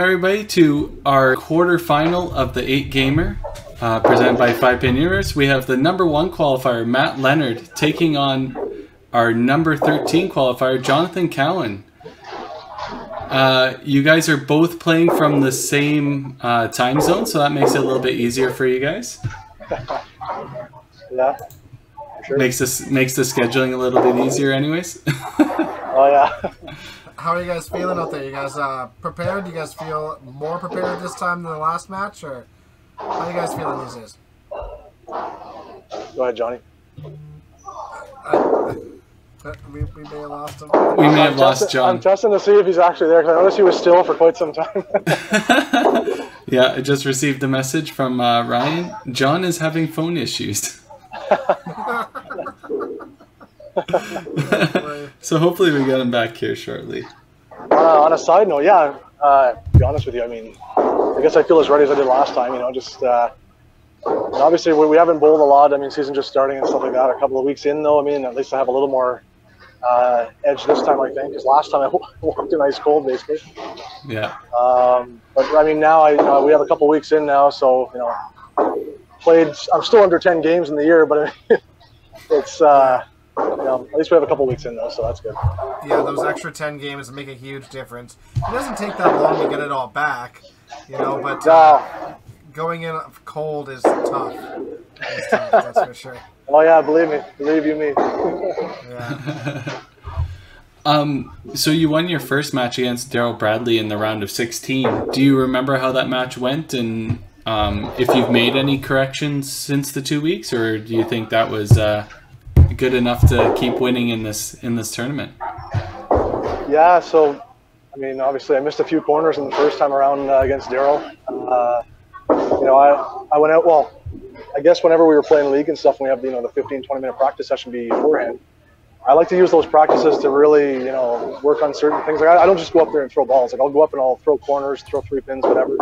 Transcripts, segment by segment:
everybody to our quarterfinal of the 8-gamer presented by 5-Pin Universe. We have the #1 qualifier, Matt Leonard, taking on our #13 qualifier, Jonathon Cowen. You guys are both playing from the same time zone, so that makes it a little bit easier for you guys. Yeah, sure. Makes the scheduling a little bit easier anyways. Oh, yeah. How are you guys feeling out there? You guys prepared? Do you guys feel more prepared this time than the last match? Or how are you guys feeling these days? Go ahead, Johnny. We may have lost him. We may have lost John. I'm testing to see if he's actually there, because I noticed he was still for quite some time. Yeah, I just received a message from Ryan. John is having phone issues. So hopefully we get him back here shortly. On a side note, yeah, to be honest with you, I mean, I guess I feel as ready as I did last time, you know, just obviously we haven't bowled a lot. I mean, season just starting and stuff like that. A couple of weeks in, though, I mean, at least I have a little more edge this time, I think, because last time I walked in ice cold, basically. Yeah. But I mean, now we have a couple of weeks in now, so, you know, I'm still under 10 games in the year, but I mean, it's you know, at least we have a couple weeks in though, so that's good. Yeah, those extra 10 games make a huge difference. It doesn't take that long to get it all back, you know, but going in cold is tough. It's tough, that's for sure. Oh yeah, believe you me. Yeah. So you won your first match against Daryl Bradley in the round of 16. Do you remember how that match went, and if you've made any corrections since the 2 weeks, or do you think that was good enough to keep winning in this tournament? Yeah, so I mean, obviously I missed a few corners in the first time around against Daryl. You know, I went out, well, I guess whenever we were playing league and stuff, we have, you know, the 15-20 minute practice session beforehand. I like to use those practices to really, you know, work on certain things. Like I don't just go up there and throw balls. Like I'll go up and I'll throw corners, throw 3-pins, whatever.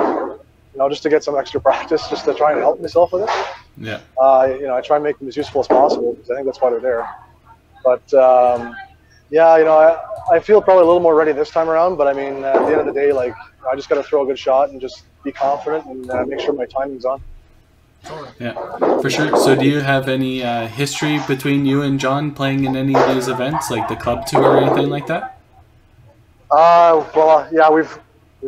You know, just to get some extra practice, just to try and help myself with it. Yeah. You know, I try and make them as useful as possible, because I think that's why they're there. But yeah, you know, I feel probably a little more ready this time around. But I mean, at the end of the day, like, I just got to throw a good shot and just be confident and make sure my timing's on. Yeah, for sure. So do you have any history between you and John playing in any of these events, like the club tour or anything like that? Well, yeah, we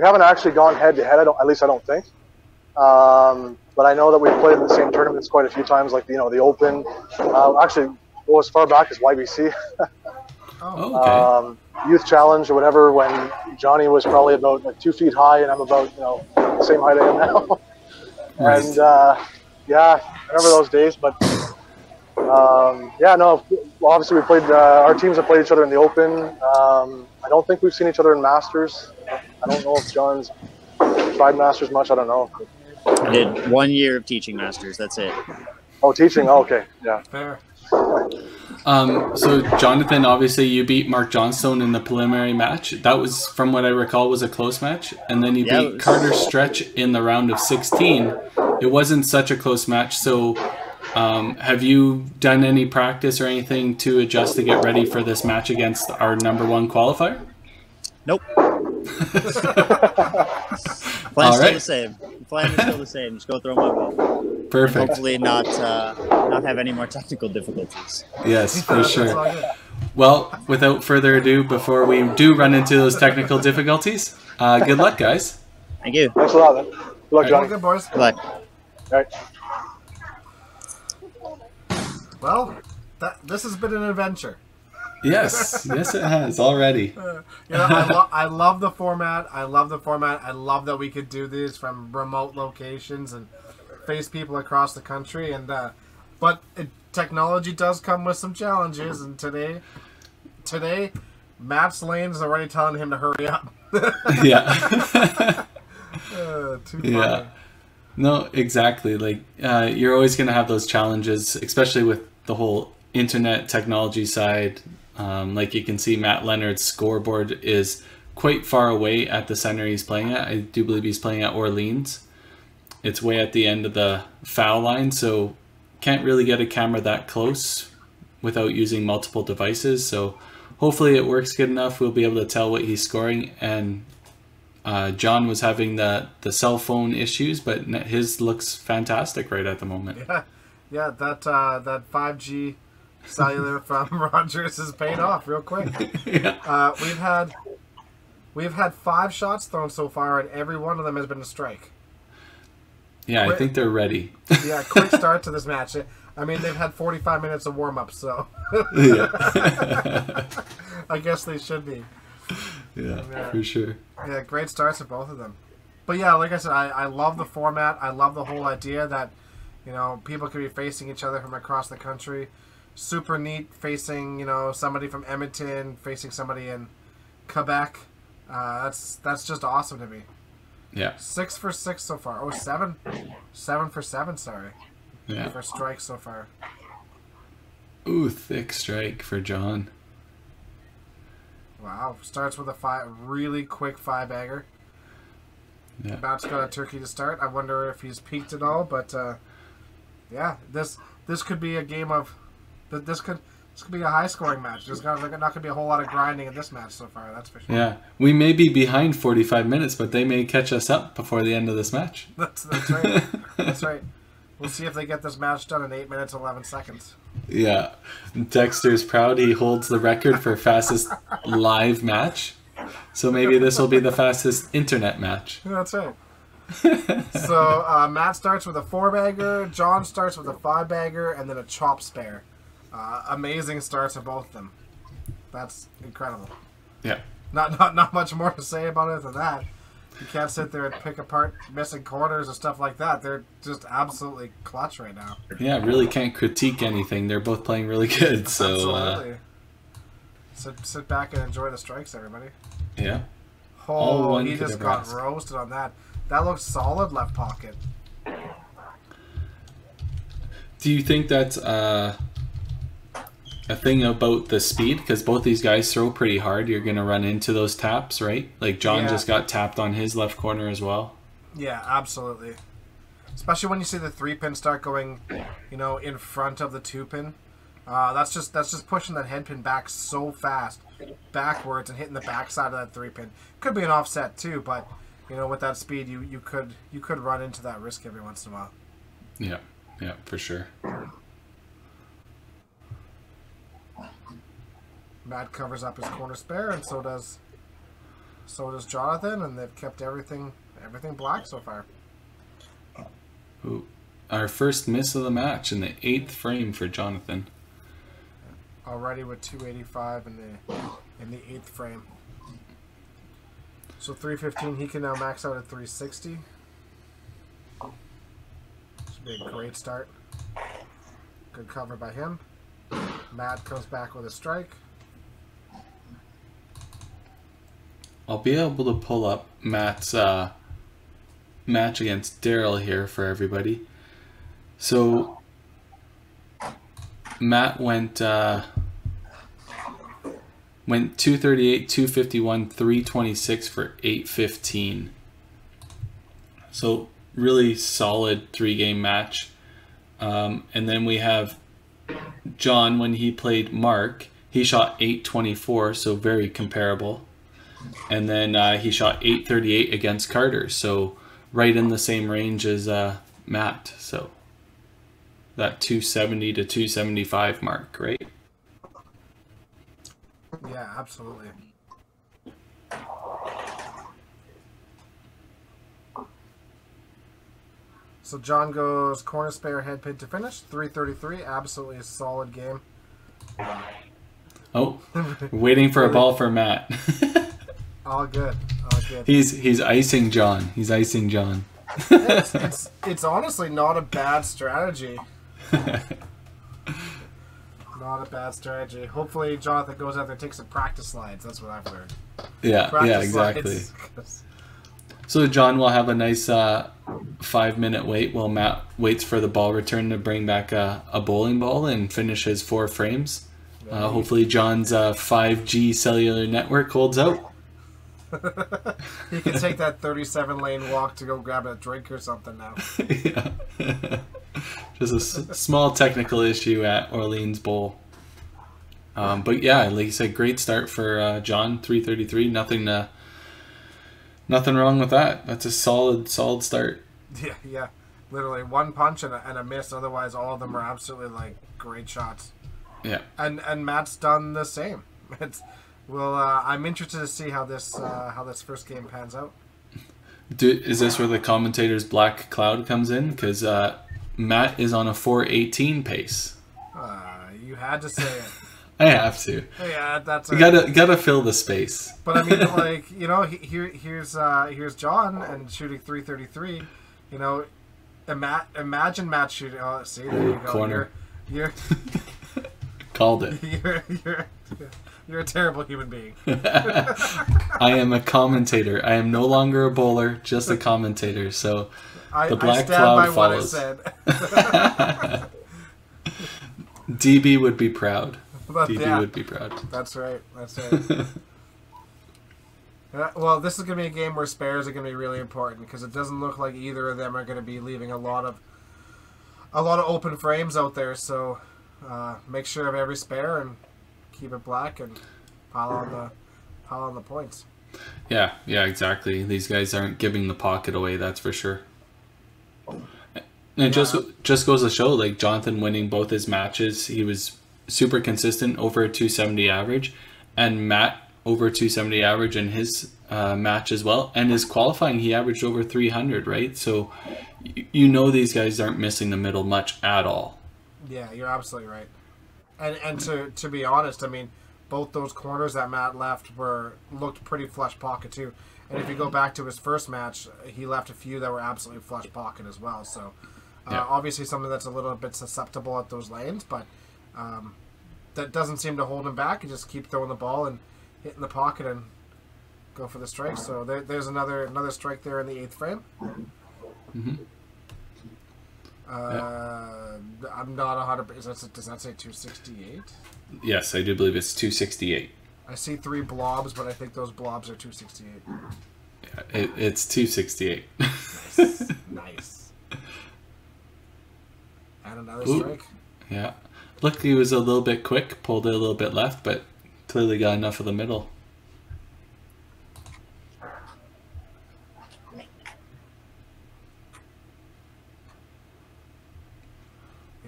haven't actually gone head to head. At least I don't think. But I know that we've played in the same tournaments quite a few times, like, you know, the Open. Actually, go as far back as YBC. Oh, okay. Youth Challenge or whatever, when Johnny was probably about like 2 feet high and I'm about, you know, the same height I am now. Right. And yeah, I remember those days. But yeah, no, obviously we played. Our teams have played each other in the Open. I don't think we've seen each other in Masters. I don't know if John's tried Masters much. I don't know. I did 1 year of teaching Masters. That's it. Oh, teaching. Oh, okay, yeah. Fair. So Jonathon, obviously you beat Mark Johnstone in the preliminary match. That was, from what I recall, was a close match. And then you beat Carter Stretch in the round of 16. It wasn't such a close match. So have you done any practice or anything to adjust to get ready for this match against our #1 qualifier? Nope. Plan's still the same. Plan is still the same. Just go throw my ball. Perfect. And hopefully not have any more technical difficulties. Yes, for sure. Well, without further ado, before we do run into those technical difficulties, good luck, guys. Thank you. Thanks a lot, man. Good luck, Johnny. Good, boys. Good luck. All right. Well, this has been an adventure. Yes, yes, it has already. You know, I love the format. I love that we could do these from remote locations and face people across the country. And but technology does come with some challenges. And today, Matt's lane is already telling him to hurry up. Yeah. Too funny. Yeah. No, exactly. Like you're always going to have those challenges, especially with the whole internet technology side. Like you can see, Matt Leonard's scoreboard is quite far away at the center he's playing at. I do believe he's playing at Orleans. It's way at the end of the foul line, so can't really get a camera that close without using multiple devices. So hopefully it works good enough. We'll be able to tell what he's scoring, and John was having the cell phone issues, but his looks fantastic right at the moment. Yeah, that 5G cellular from Rogers has paid off real quick. Yeah. We've had 5 shots thrown so far, and every one of them has been a strike. Yeah, I think they're ready. Yeah, quick start to this match. I mean, they've had 45 minutes of warm-up, so Yeah. I guess they should be. Yeah, for sure. Yeah, great starts at both of them. But yeah, like I said, I love the format. I love the whole idea that, you know, people could be facing each other from across the country. Super neat facing, you know, somebody from Edmonton facing somebody in Quebec. That's just awesome to me. Yeah. 6 for 6 so far. Oh, 7 for 7, sorry. Yeah. For strikes so far. Ooh, thick strike for John. Wow. Starts with a really quick 5-bagger. Yeah. Matt's got a turkey to start. I wonder if he's peaked at all, but yeah, this could be a game of this could be a high-scoring match. There's not going to be a whole lot of grinding in this match so far, that's for sure. Yeah. We may be behind 45 minutes, but they may catch us up before the end of this match. That's right. That's right. We'll see if they get this match done in 8 minutes, 11 seconds. Yeah. Dexter's proud. He holds the record for fastest live match. So maybe this will be the fastest internet match. That's right. So Matt starts with a 4-bagger, John starts with a 5-bagger, and then a chop spare. Amazing starts of both of them. That's incredible. Yeah. Not much more to say about it than that. You can't sit there and pick apart missing corners and stuff like that. They're just absolutely clutch right now. Yeah, really can't critique anything. They're both playing really good. So absolutely. Sit back and enjoy the strikes, everybody. Yeah. Oh, he just got roasted on that. That looks solid left pocket. Do you think that's a thing about the speed? Because both these guys throw pretty hard. You're going to run into those taps, right? Like John just got tapped on his left corner as well. Yeah, absolutely. Especially when you see the 3-pin start going, you know, in front of the 2-pin. That's just pushing that head pin back so fast, backwards, and hitting the backside of that 3-pin. Could be an offset too, but you know, with that speed, you could run into that risk every once in a while. Yeah, for sure. Matt covers up his corner spare, and so does Jonathon, and they've kept everything black so far. Ooh, our first miss of the match in the 8th frame for Jonathon. Already with 285 in the 8th frame. So 315, he can now max out at 360. Should be a great start. Good cover by him. Matt comes back with a strike. I'll be able to pull up Matt's match against Daryl here for everybody. So Matt went 238, 251, 326 for 815. So really solid 3-game match. And then we have John, when he played Mark, he shot 824, so very comparable. And then he shot 838 against Carter, so right in the same range as Matt. So that 270 to 275 mark, right? Yeah, absolutely. So John goes corner spare head pin to finish, 333. Absolutely a solid game. Oh, waiting for a ball for Matt. All good. All good. He's icing John. He's icing John. It's honestly not a bad strategy. Not a bad strategy. Hopefully Jonathon goes out there and takes some practice slides. That's what I've learned. Yeah, exactly. So John will have a nice 5-minute wait while Matt waits for the ball return to bring back a bowling ball and finish his 4 frames. Hopefully John's 5G cellular network holds out. He can take that 37-lane walk to go grab a drink or something now. Yeah. Just a small technical issue at Orleans Bowl. But yeah, like you said, great start for John, 333. Nothing wrong with that. That's a solid start. Yeah. Literally one punch and a miss. Otherwise, all of them are absolutely like great shots. Yeah. And Matt's done the same. I'm interested to see how this first game pans out. Is this where the commentator's black cloud comes in? Because Matt is on a 4:18 pace. You had to say it. I have to. Yeah, that's. You gotta fill the space. But I mean, like, you know, here's John and shooting 333. You know, imagine Matt shooting. Oh, see, there you go. Corner. You're Called it. You're a terrible human being. I am a commentator. I am no longer a bowler, just a commentator. So the black cloud follows. What I said. DB would be proud. DB would be proud. That's right. Well, this is going to be a game where spares are going to be really important because it doesn't look like either of them are going to be leaving a lot of open frames out there. So make sure of every spare and keep it black and pile on the points. Yeah, exactly. These guys aren't giving the pocket away, that's for sure. And it just goes to show, like, Jonathon winning both his matches, he was super consistent, over a 270 average, and Matt over 270 average in his match as well. And his qualifying, he averaged over 300, right? So you know these guys aren't missing the middle much at all. Yeah, you're absolutely right. And to be honest, I mean, both those corners that Matt left looked pretty flush pocket too. And if you go back to his first match, he left a few that were absolutely flush pocket as well. So obviously something that's a little bit susceptible at those lanes, but that doesn't seem to hold him back. He just keep throwing the ball and hitting the pocket and go for the strike. So there's another strike there in the 8th frame. Mm-hmm. I'm not 100%. Does that say 268? Yes, I do believe it's 268. I see 3 blobs, but I think those blobs are 268. Yeah, it's 268. Nice. And another strike. Yeah. Look, he was a little bit quick, pulled it a little bit left, but clearly got enough of the middle.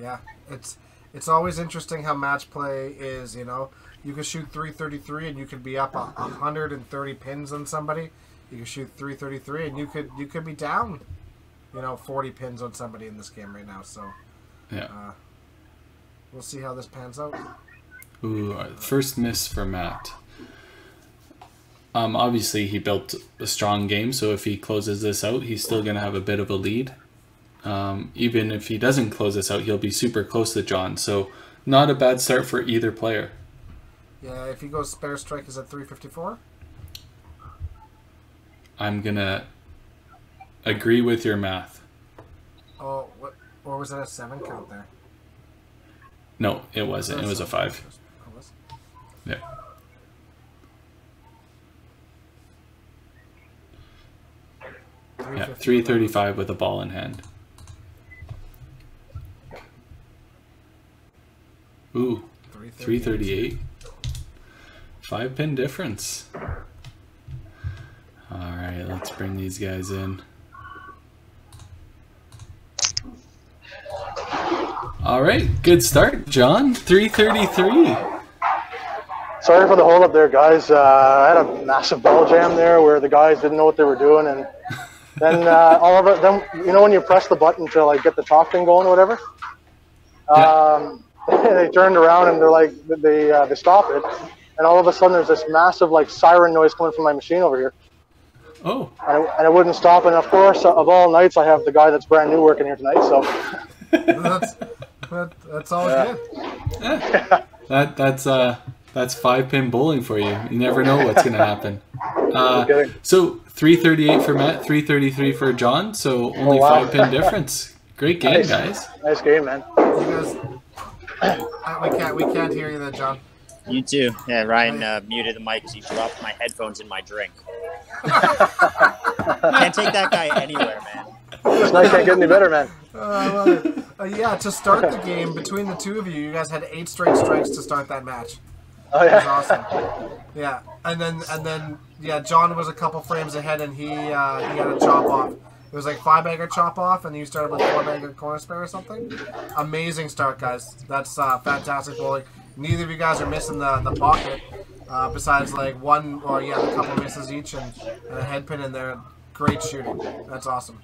Yeah, it's always interesting how match play is, you know. You could shoot 333 and you could be up 130 pins on somebody. You could shoot 333 and you could be down, 40 pins on somebody in this game right now. So yeah, we'll see how this pans out. Ooh, first miss for Matt. Obviously he built a strong game, so if he closes this out, he's still gonna have a bit of a lead. Even if he doesn't close this out, he'll be super close to John. So not a bad start for either player. Yeah, if he goes spare strike, is at 354? I'm going to agree with your math. Oh, or was it a 7 count there? No, it wasn't. It was a 5. Oh, was it? Yeah. Yeah, 335 with a ball in hand. Ooh, 338. 5-pin difference. All right, let's bring these guys in. All right, good start, John. 333. Sorry for the hold up there, guys. I had a massive ball jam there where the guys didn't know what they were doing, and then all of it. Then when you press the button to like get the top thing going, or whatever. They turned around and they're like, they stop it, and all of a sudden there's this massive like siren noise coming from my machine over here. Oh. And it wouldn't stop, and of course, of all nights, I have the guy that's brand new working here tonight, so. that's all good. Yeah. That's 5-pin bowling for you. You never know what's gonna happen. So 338 for Matt, 333 for John. So only 5-pin difference. Great game, guys. Nice game, man. You guys, we can't hear you there, John. You too. Yeah, Ryan muted the mic because he dropped my headphones in my drink. Can't take that guy anywhere, man. This night can't get any better, man. Yeah, to start the game, between the two of you, you guys had 8 straight strikes to start that match. Oh, It was yeah. awesome. Yeah, and then yeah, John was a couple frames ahead, and he had a chop off. It was like 5-bagger chop off, and you started with 4-bagger corner spare or something. Amazing start, guys. That's fantastic bowling. Neither of you guys are missing the pocket, besides like one or a couple misses each, and a head pin in there. Great shooting. That's awesome.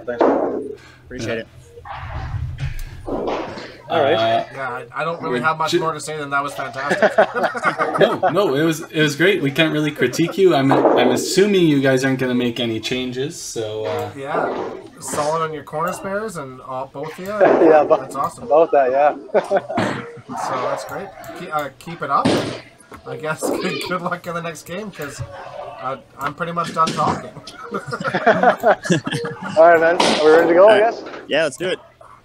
Thanks. Appreciate it. All right. Yeah, I don't really have much more to say than that was fantastic. No, it was great. We can't really critique you. I'm assuming you guys aren't going to make any changes. So Yeah, solid on your corner spares and both of you. Yeah, That's awesome. about that, yeah. So that's great. Keep it up. I guess good luck in the next game because I'm pretty much done talking. All right, man. Are we ready to go, I guess? Yeah, let's do it.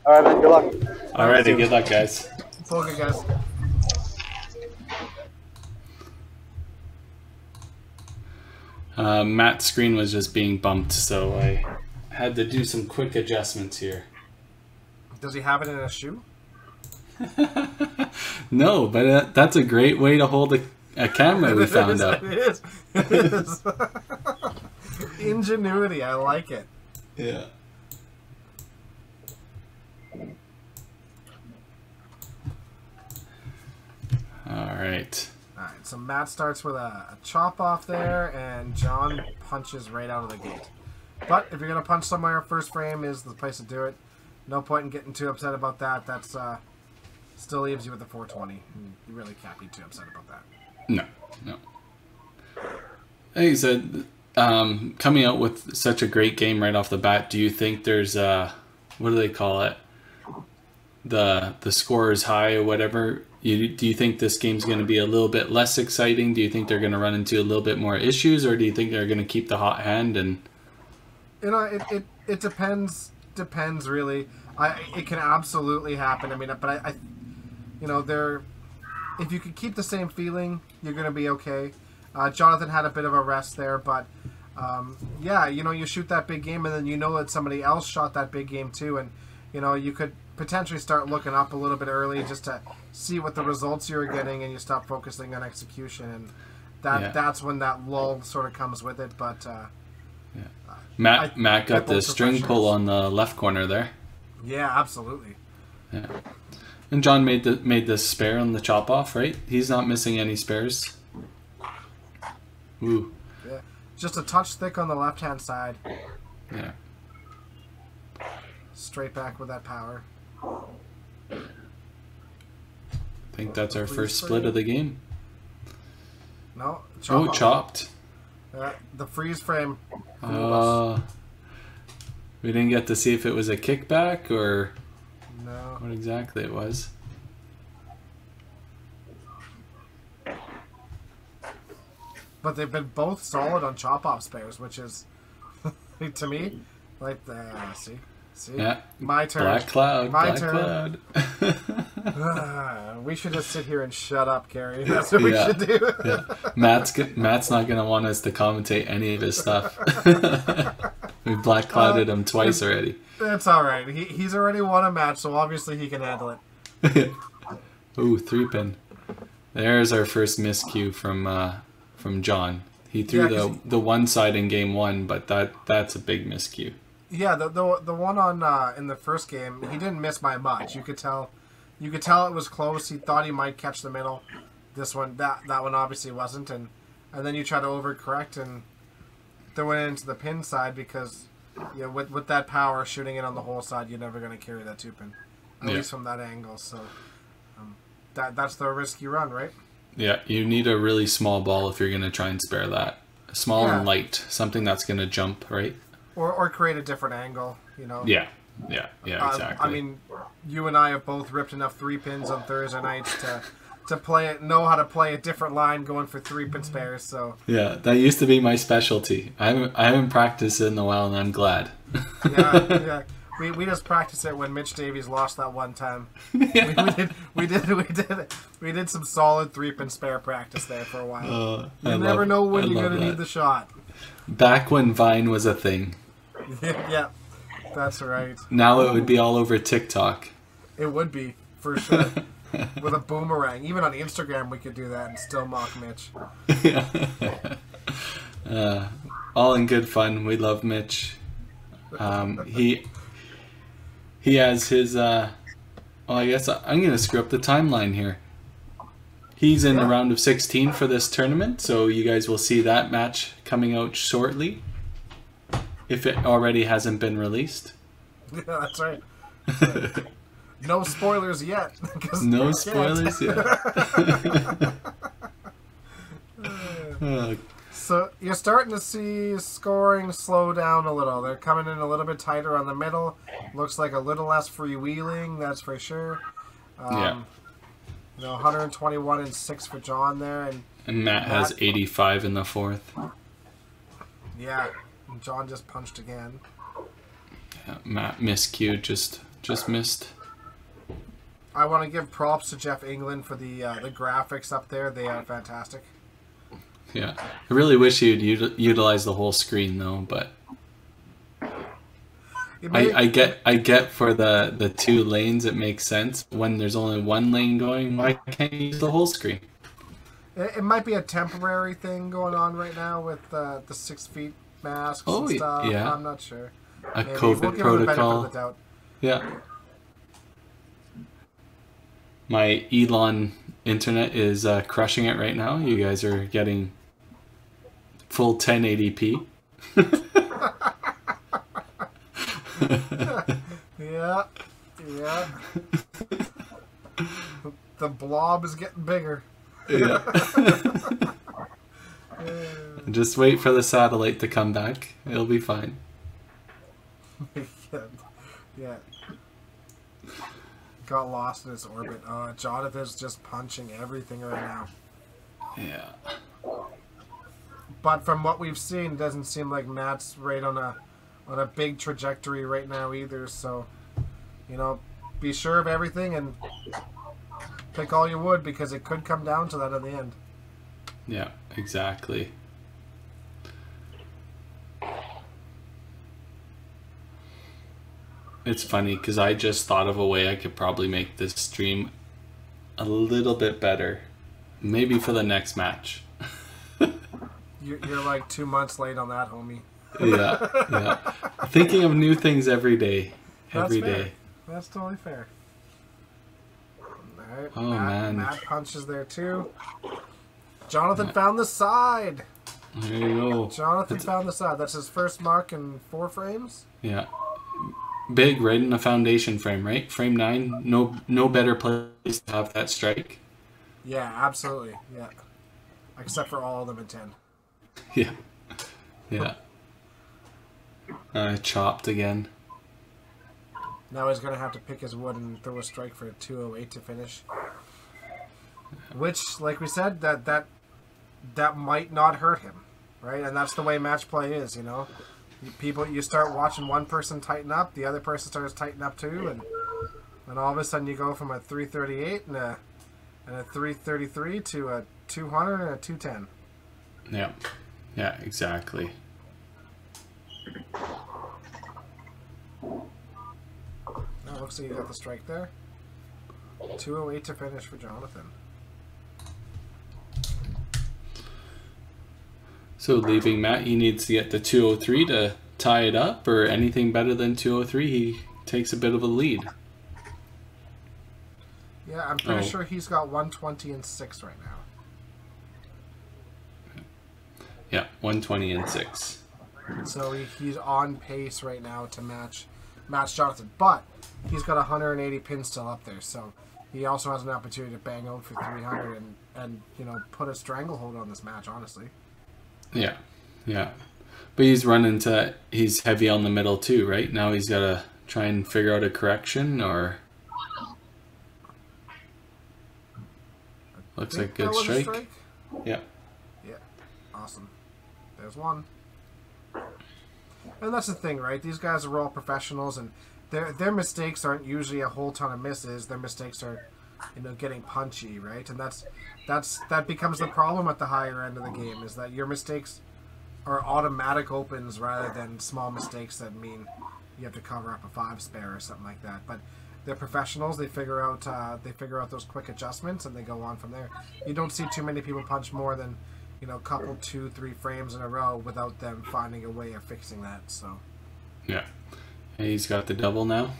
All right, man. Good luck. alrighty, good luck, guys. It's all good, guys. Matt's screen was just being bumped, so I had to do some quick adjustments here. Does he have it in a shoe? No, but that's a great way to hold a camera. We found out. It is. It is. Ingenuity. I like it. Yeah. All right. Alright, so Matt starts with a chop off there, and John punches right out of the gate. But if you're going to punch somewhere, first frame is the place to do it. No point in getting too upset about that. That's still leaves you with the 420. You really can't be too upset about that. No. Like you said, coming out with such a great game right off the bat, do you think there's what do they call it? The score is high or whatever. Do you think this game's going to be a little bit less exciting? Do you think they're going to run into a little bit more issues, or do you think they're going to keep the hot hand? And you know, it depends really. It can absolutely happen. I mean, but I you know, if you could keep the same feeling, you're going to be okay. Jonathon had a bit of a rest there, but yeah, you know, you shoot that big game, and then you know that somebody else shot that big game too, and you know, you could potentially start looking up a little bit early just to see what the results you're getting, and you stop focusing on execution, and that's when that lull sort of comes with it. But Matt got the string pull on the left corner there. Yeah, absolutely. Yeah. And John made the spare on the chop off, right? He's not missing any spares. Ooh. Yeah, just a touch thick on the left hand side. Yeah. Straight back with that power. I think that's our first split of the game. No, chopped. The freeze frame. We didn't get to see if it was a kickback or what exactly it was. But they've been both solid on chop-off spares, which is, to me, like see, yeah, my turn. Black cloud. My Black turn. Cloud. We should just sit here and shut up, Gary. That's what we should do. Yeah. Matt's not gonna want us to commentate any of his stuff. We black clouded him twice already. That's all right. He's already won a match, so obviously he can handle it. Ooh, 3-pin. There's our first miscue from John. He threw the one side in game one, but that's a big miscue. Yeah, the one on in the first game, he didn't miss by much. You could tell it was close. He thought he might catch the middle. This one, that one obviously wasn't, and then you try to overcorrect and throw it into the pin side because with that power shooting it on the whole side, you're never going to carry that 2-pin, at least from that angle. So that's the risk you run, right? Yeah, you need a really small ball if you're going to try and spare that. Small and light, something that's going to jump, right? Or create a different angle, you know? Yeah, exactly. I mean, you and I have both ripped enough 3-pins on Thursday nights to know how to play a different line going for 3-pin spares, so... Yeah, that used to be my specialty. I haven't practiced it in a while, and I'm glad. Yeah. We just practiced it when Mitch Davies lost that one time. Yeah. We did some solid 3-pin spare practice there for a while. You never know when you're gonna need the shot. Back when Vine was a thing. Yeah, that's right. Now it would be all over TikTok. It would be for sure. with a boomerang. Even on Instagram, we could do that and still mock Mitch. All in good fun. We love Mitch. He has his. Well, I guess I'm gonna screw up the timeline here. He's in the round of 16 for this tournament, so you guys will see that match coming out shortly, if it already hasn't been released. Yeah, that's right. No spoilers yet. No spoilers yet. So you're starting to see scoring slow down a little. They're coming in a little bit tighter on the middle. Looks like a little less freewheeling, that's for sure. Yeah. 121 and 6 for John there, And Matt has 85 in the fourth. Yeah, and John just punched again. Yeah, Matt miscued, just missed. I want to give props to Jeff England for the graphics up there. They are fantastic. Yeah, I really wish you'd utilize the whole screen though, but I get for the 2 lanes it makes sense. When there's only 1 lane going, why can't you use the whole screen? It might be a temporary thing going on right now with the 6 feet masks and stuff. Yeah. I'm not sure. Maybe. We'll COVID give protocol. the benefit of the doubt. Yeah. My Elon internet is crushing it right now. You guys are getting full 1080p. Yeah. The blob is getting bigger. Yeah. Just wait for the satellite to come back. It'll be fine. Yeah. Got lost in its orbit. Jonathon's just punching everything right now. Yeah. But from what we've seen, it doesn't seem like Matt's right on a big trajectory right now either. So, be sure of everything and pick all you would, because it could come down to that in the end. Yeah, exactly. It's funny because I just thought of a way I could probably make this stream a little bit better. Maybe for the next match. You're like 2 months late on that, homie. Yeah. Thinking of new things every day. Every day. That's totally fair. Right, Oh, man. Matt punches there too. Jonathon found the side. There you go. Jonathon found the side. That's his first mark in 4 frames. Yeah. Big, right in the foundation frame, right? Frame 9. No better place to have that strike. Yeah, absolutely. Yeah. Except for all of them in 10. Yeah. Chopped again. Now he's going to have to pick his wood and throw a strike for a 208 to finish. Which, like we said, that might not hurt him, right? And that's the way match play is, You start watching one person tighten up, the other person starts tightening up too, and all of a sudden you go from a 338 and a 333 to a 200 and a 210. Yeah, exactly. Oh, looks like you got the strike there. 208 to finish for Jonathon. So leaving Matt, he needs to get the 203 to tie it up, or anything better than 203, he takes a bit of a lead. Yeah, I'm pretty sure he's got 120 and 6 right now. Yeah, 120 and 6. So he's on pace right now to match Jonathon, but he's got 180 pins still up there, so he also has an opportunity to bang out for 300 and put a stranglehold on this match, honestly. Yeah. But he's he's heavy on the middle too, right? Now he's got to try and figure out a correction, or... Looks like good strike. Yeah. Awesome. There's one. And that's the thing, right? These guys are all professionals, and their mistakes aren't usually a whole ton of misses. Their mistakes are, getting punchy, right? And that becomes the problem at the higher end of the game, is that your mistakes are automatic opens rather than small mistakes that mean you have to cover up a 5 spare or something like that. But they're professionals. They figure out those quick adjustments and they go on from there. You don't see too many people punch more than, a couple, 2, 3 frames in a row without them finding a way of fixing that. So. Yeah. Hey, he's got the double now.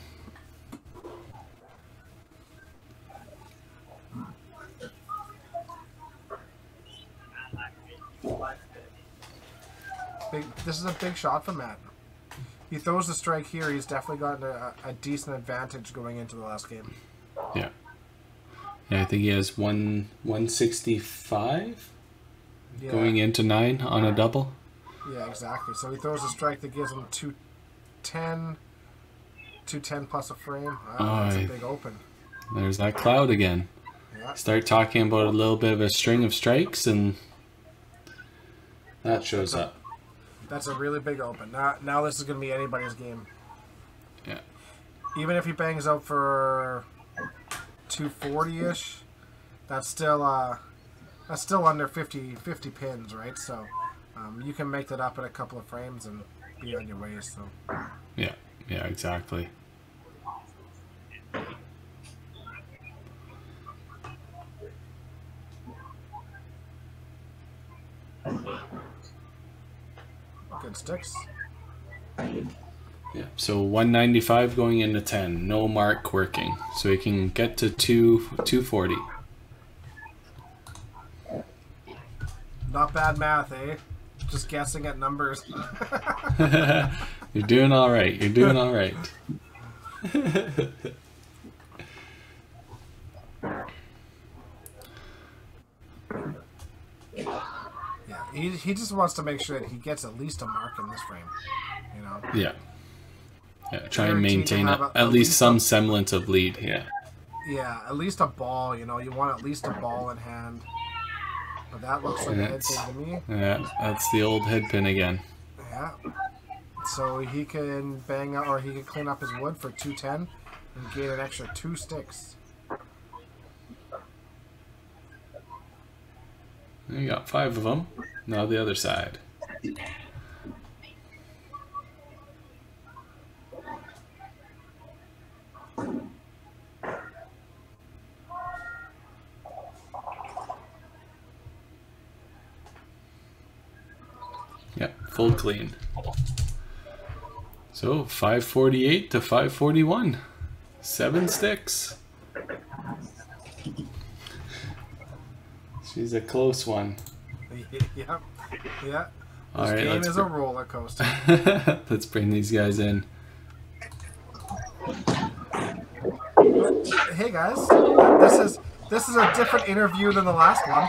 This is a big shot from Matt. He throws the strike here. He's definitely gotten a decent advantage going into the last game. Yeah. Yeah, I think he has 165 going into 9 on a double. Yeah, exactly. So he throws a strike that gives him 210 plus a frame. That's a big open. There's that cloud again. Yeah. Start talking about a little bit of a string of strikes and that shows up. That's a really big open. Now this is going to be anybody's game. Yeah. Even if he bangs out for 240-ish, that's still under 50 pins, right? So you can make that up in a couple of frames and be on your way. So. Yeah. Yeah. Exactly. Good sticks. Yeah, so 195 going into 10. No mark working. So he can get to 240. Not bad math, eh? Just guessing at numbers. You're doing all right. You're doing all right. He just wants to make sure that he gets at least a mark in this frame, Yeah. Yeah, try and maintain at least some semblance of lead, yeah. Yeah, at least a ball, you want at least a ball in hand. But that looks like a head pin to me. Yeah, that's the old head pin again. Yeah. So he can bang out, or he can clean up his wood for 210 and gain an extra 2 sticks. You got 5 of them. Now the other side. Yep, full clean. So 548 to 541. 7 sticks. She's a close one. Yep. Yeah. All This right, game is a roller coaster. Let's bring these guys in. Hey guys, this is a different interview than the last one.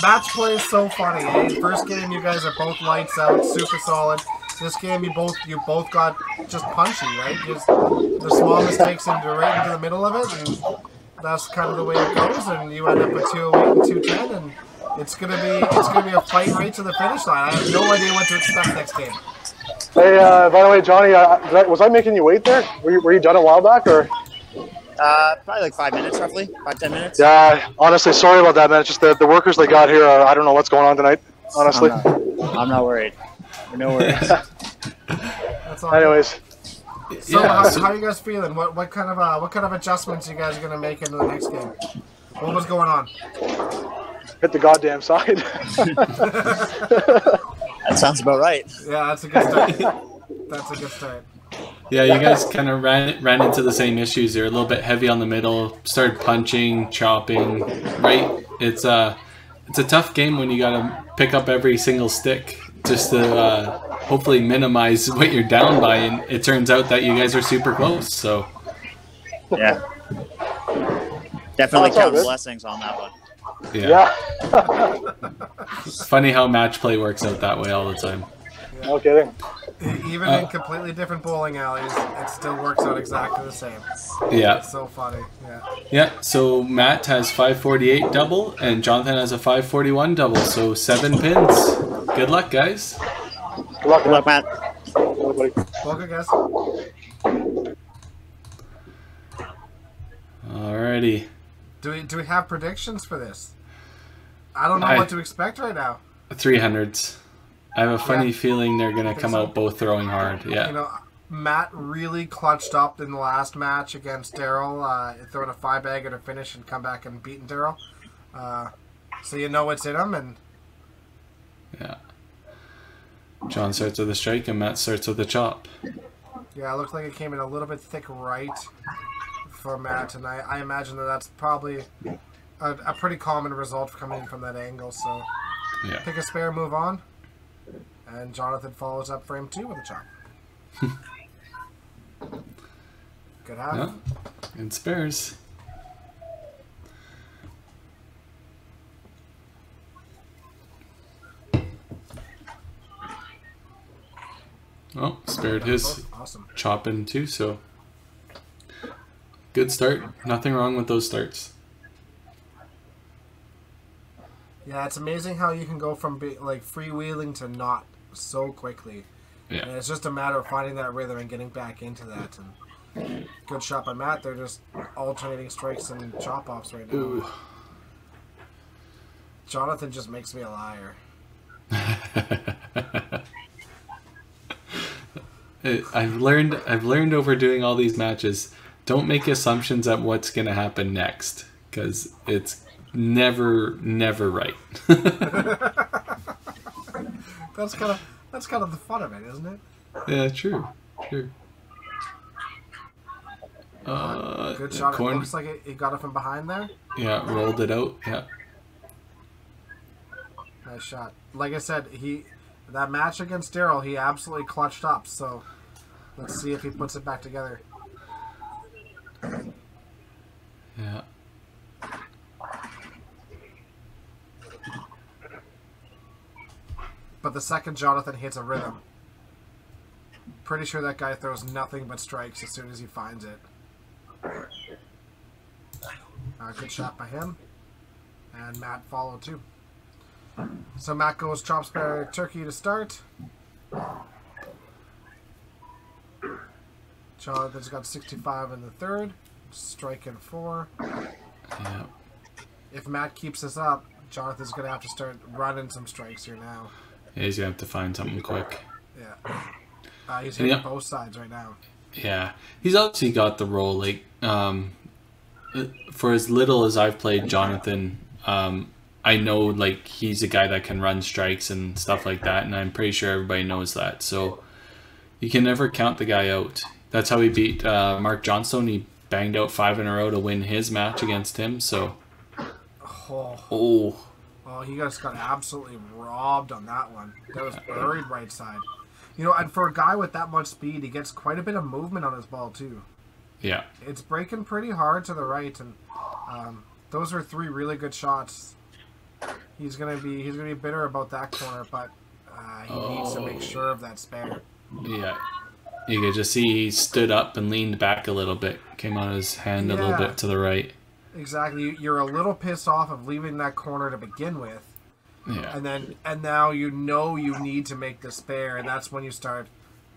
Match play is so funny. Eh? First game, you guys are both lights out, super solid. This game, you both got just punchy, right? Just the small mistakes right into the middle of it, and that's kind of the way it goes. And you end up with 208 and 210, and it's gonna be a fight right to the finish line. I have no idea what to expect next game. Hey, by the way, Johnny, was I making you wait there? Were you done a while back, or? Probably like 5 minutes, roughly 5-10 minutes. Yeah, honestly, sorry about that, man. It's just the workers they got here. I don't know what's going on tonight. Honestly, I'm not worried. No worries. That's all. Anyways, so how are you guys feeling? What kind of adjustments you guys are gonna make into the next game? What was going on? hit the goddamn side. That sounds about right. Yeah, that's a good start. That's a good start. Yeah, you guys kind of ran into the same issues. You're a little bit heavy on the middle. Started punching, chopping. Right? It's a tough game when you gotta pick up every single stick just to hopefully minimize what you're down by. And it turns out that you guys are super close. So yeah, definitely count blessings on that one. Yeah. It's funny how match play works out that way all the time. Yeah. No kidding. Even in completely different bowling alleys, it still works out exactly the same. Yeah. It's so funny. Yeah. Yeah, so Matt has 548 double, and Jonathan has a 541 double, so 7 pins. Good luck, guys. Good luck, Good luck, Matt. Welcome, guys. Alrighty. Do we have predictions for this? I don't know what to expect right now. 300s. I have a funny feeling they're going to come out both throwing hard. Yeah. You know, Matt really clutched up in the last match against Daryl, throwing a 5-bagger to finish and come back and beating Daryl. So you know what's in him, and yeah. John starts with a strike and Matt starts with a chop. Yeah, it looks like it came in a little bit thick right for Matt, and I imagine that's probably a pretty common result for coming in from that angle. So yeah. Pick a spare, move on, and Jonathon follows up frame 2 with a chop. Good half. Yeah. And spares. Oh, spared his awesome chop in too, so good start. Nothing wrong with those starts. Yeah, it's amazing how you can go from freewheeling to not so quickly. Yeah. And it's just a matter of finding that rhythm and getting back into that. And good shot by Matt. They're just alternating strikes and chop offs right now. Ooh. Jonathon just makes me a liar. I've learned over doing all these matches, don't make assumptions at what's going to happen next, because it's never right. That's kind of the fun of it, isn't it? Yeah, true. Good shot. It looks like it got it from behind there. Yeah, rolled it out. Yeah. Nice shot. Like I said, that match against Daryl, he absolutely clutched up. So let's see if he puts it back together. Yeah. But the second Jonathon hits a rhythm, pretty sure that guy throws nothing but strikes as soon as he finds it. Good shot by him. And Matt followed too. So Matt goes chop spare turkey to start. Jonathon's got 65 in the third. Strike in 4. Yeah. If Matt keeps this up, Jonathon's going to have to start running some strikes here now. Yeah, he's going to have to find something quick. Yeah. He's hitting both sides right now. Yeah. He's obviously got the role. Like, for as little as I've played Jonathon, I know like he's a guy that can run strikes and stuff like that, and I'm pretty sure everybody knows that. So you can never count the guy out. That's how he beat Mark Johnstone. He banged out 5 in a row to win his match against him. So, he just got absolutely robbed on that one. That was buried right side. You know, and for a guy with that much speed, he gets quite a bit of movement on his ball too. Yeah, it's breaking pretty hard to the right, and those are 3 really good shots. He's gonna be bitter about that corner, but he needs to make sure of that spare. Yeah, you could just see he stood up and leaned back a little bit, came on his hand a little bit to the right. Exactly. You're a little pissed off of leaving that corner to begin with. Yeah. And now you know you need to make the spare, and that's when you start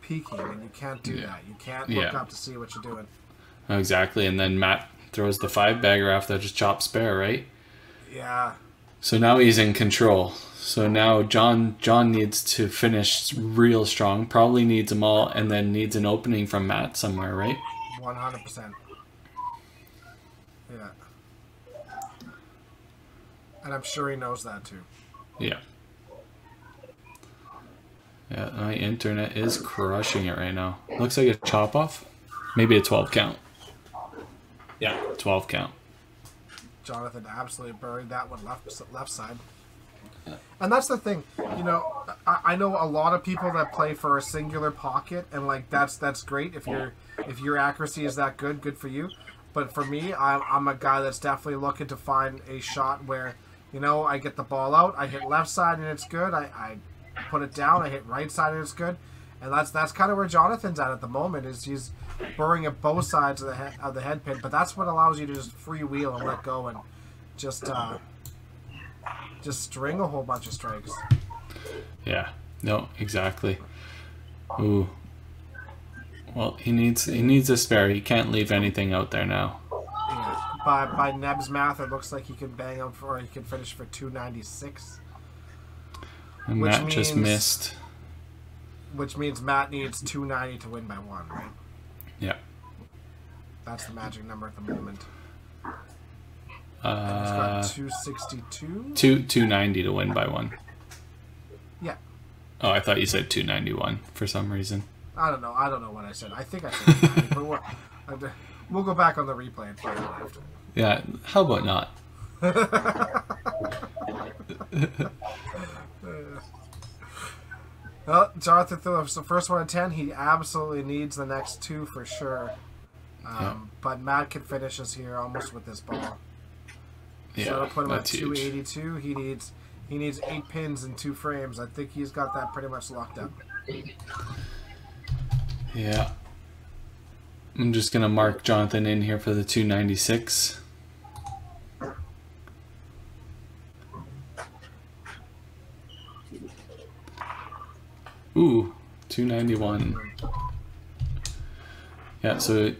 peeking, and you can't do that. You can't look up to see what you're doing. Exactly, and then Matt throws the 5-bagger after just chop spare, right? Yeah. So now he's in control. So now John needs to finish real strong, probably needs them all, and then needs an opening from Matt somewhere, right? 100%. Yeah. And I'm sure he knows that too. Yeah. Yeah, my internet is crushing it right now. Looks like a chop off. Maybe a 12 count. Yeah, 12 count. Jonathon absolutely buried that one left side. And that's the thing, you know, I know a lot of people that play for a singular pocket, and like that's great if your accuracy is that good for you. But for me, I'm a guy that's definitely looking to find a shot where, you know, I get the ball out, I hit left side and it's good, I put it down, I hit right side and it's good. And that's kind of where Jonathon's at the moment, is he's burrowing at both sides of the head pin, but that's what allows you to just freewheel and let go and just string a whole bunch of strikes. Yeah, no, exactly. Ooh. Well, he needs a spare. He can't leave anything out there now. Yeah. By Neb's math, it looks like he could bang out for, he could finish for 296. And Matt just missed. which means Matt needs 290 to win by 1, right? Yeah. That's the magic number at the moment. He's got 262? 290 to win by 1. Yeah. Oh, I thought you said 291 for some reason. I don't know what I said. I think I said 290, but we'll go back on the replay and find out after. Yeah, how about not? Well, Jonathon threw the first one at 10. He absolutely needs the next 2 for sure. But Matt can finish us here almost with this ball. Yeah, so that'll put him at that's huge. 282. He needs 8 pins and 2 frames. I think he's got that pretty much locked up. Yeah. I'm just going to mark Jonathon in here for the 296. Ooh, 291. Yeah, so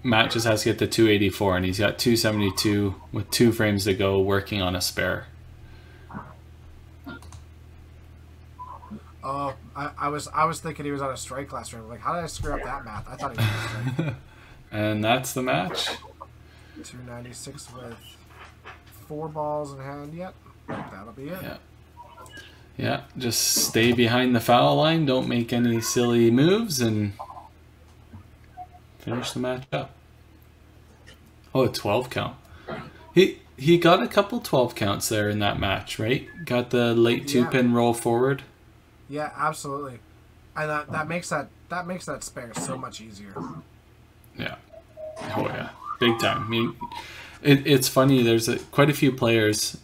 Matt just has to get the 284, and he's got 272 with 2 frames to go, working on a spare. Oh, I was thinking he was on a strike last round. Like, how did I screw up that math? I thought he was on a strike. And that's the match. 296 with 4 balls in hand yet. That'll be it. Yeah. Yeah, just stay behind the foul line, don't make any silly moves, and finish the match up. Oh, a 12 count. He got a couple 12 counts there in that match, right? Got the late 2-pin roll forward. Yeah, absolutely. And that makes that spare so much easier. Yeah. Oh yeah, big time. I mean, it's funny. There's quite a few players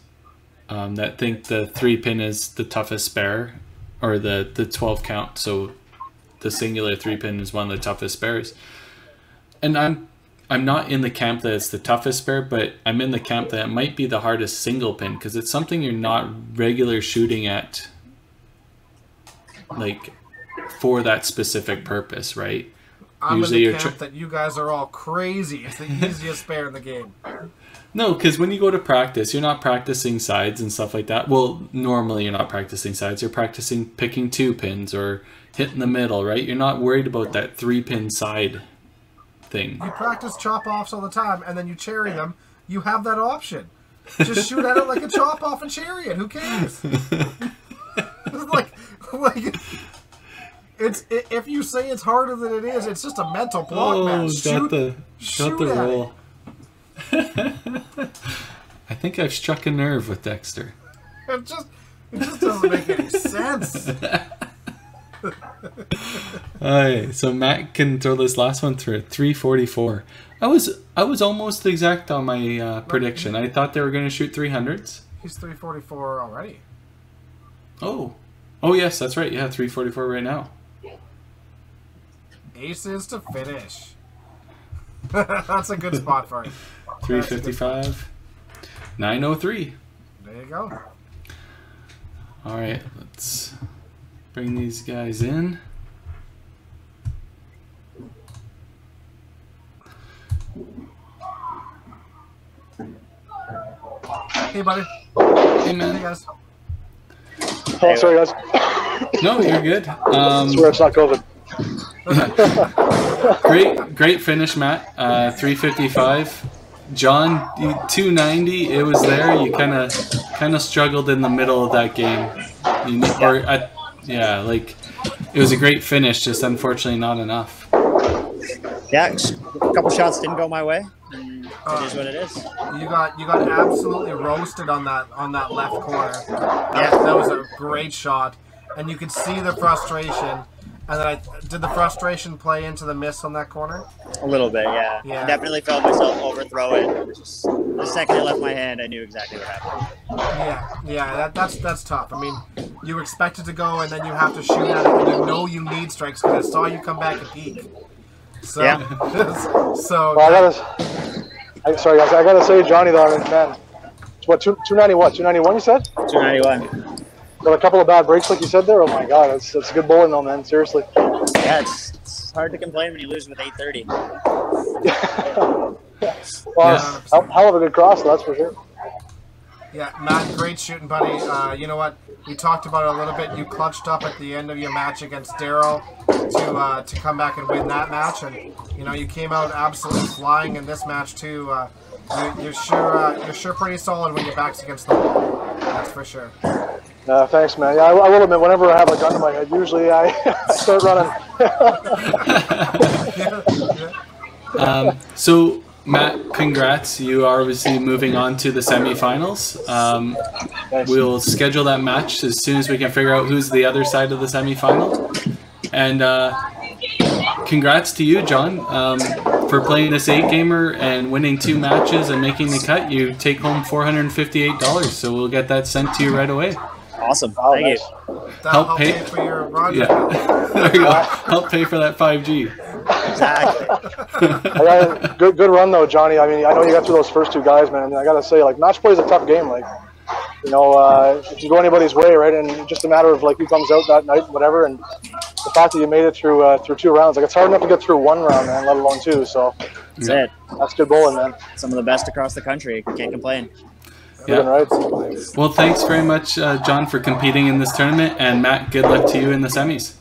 that think the 3-pin is the toughest spare, or the 12 count. So the singular 3-pin is one of the toughest spares. And I'm not in the camp that it's the toughest spare, but I'm in the camp that it might be the hardest single pin, because it's something you're not regular shooting at, like, for that specific purpose, right? I'm usually in the camp that you guys are all crazy. It's the easiest spare in the game. No, because when you go to practice, you're not practicing sides and stuff like that. Well, normally you're not practicing sides. You're practicing picking 2 pins or hitting the middle, right? You're not worried about that 3-pin side thing. You practice chop-offs all the time, and then you cherry them. You have that option. Just shoot at it like a chop-off and cherry it. Who cares? like, it's if you say it's harder than it is, it's just a mental block match. Got the roll. I think I've struck a nerve with Dexter. It just doesn't make any sense. Alright, so Matt can throw this last one through 344. I was almost exact on my prediction. I thought they were going to shoot 300s. He's 344 already. Oh yes, that's right. Yeah, 344 right now. Aces to finish. That's a good spot for him. 355. 903. There you go. Alright, let's bring these guys in. Hey, buddy. Hey, man. Hey, guys. Oh, sorry, guys. No, you're good. I swear it's not COVID. Great finish, Matt. 355. John, 290. It was there. You kind of struggled in the middle of that game. Like it was a great finish, just unfortunately not enough. Yeah, a couple shots didn't go my way. It is what it is. You got absolutely roasted on that left corner. That was a great shot, and you could see the frustration. And then did the frustration play into the miss on that corner? A little bit, yeah. I definitely felt myself overthrow it. Just the second it left my hand, I knew exactly what happened. Yeah, that's tough. I mean, you expect it to go, and then you have to shoot at it, and you know you need strikes because I saw you come back and peek. So, so. Well, sorry guys, I gotta say, Johnny, though, man, it's what 290 what 291 you said? 291. Got a couple of bad breaks, like you said there. Oh my God, that's good bowling, though, man. Seriously. Yeah, it's hard to complain when you lose with 830. Well, hell of a good cross, that's for sure. Yeah, Matt, great shooting, buddy. You know what? We talked about it a little bit. You clutched up at the end of your match against Daryl to come back and win that match, and you know you came out absolutely flying in this match too. You're sure pretty solid when your back's against the wall. That's for sure. Thanks, man. Yeah, I will admit, whenever I have a gun to my head, usually I start running. So, Matt, congrats. You are obviously moving on to the semifinals. We'll schedule that match as soon as we can figure out who's the other side of the semifinal. And congrats to you, John, for playing this 8-gamer and winning 2 matches and making the cut. You take home $458, so we'll get that sent to you right away. Awesome. Thank you. Help pay for your Roger. Yeah. There you go. Help pay for that 5G. Exactly. Good run though, Johnny. I mean, I know you got through those first 2 guys, man. I mean, I gotta say, like, match play is a tough game. Like, you know, if you go anybody's way, right, and it's just a matter of like who comes out that night, whatever. And the fact that you made it through 2 rounds, like, it's hard enough to get through 1 round, man, let alone 2. So That's it. That's good bowling, man. Some of the best across the country. Can't complain. Yeah. Right. Well, thanks very much, John, for competing in this tournament. And Matt, good luck to you in the semis.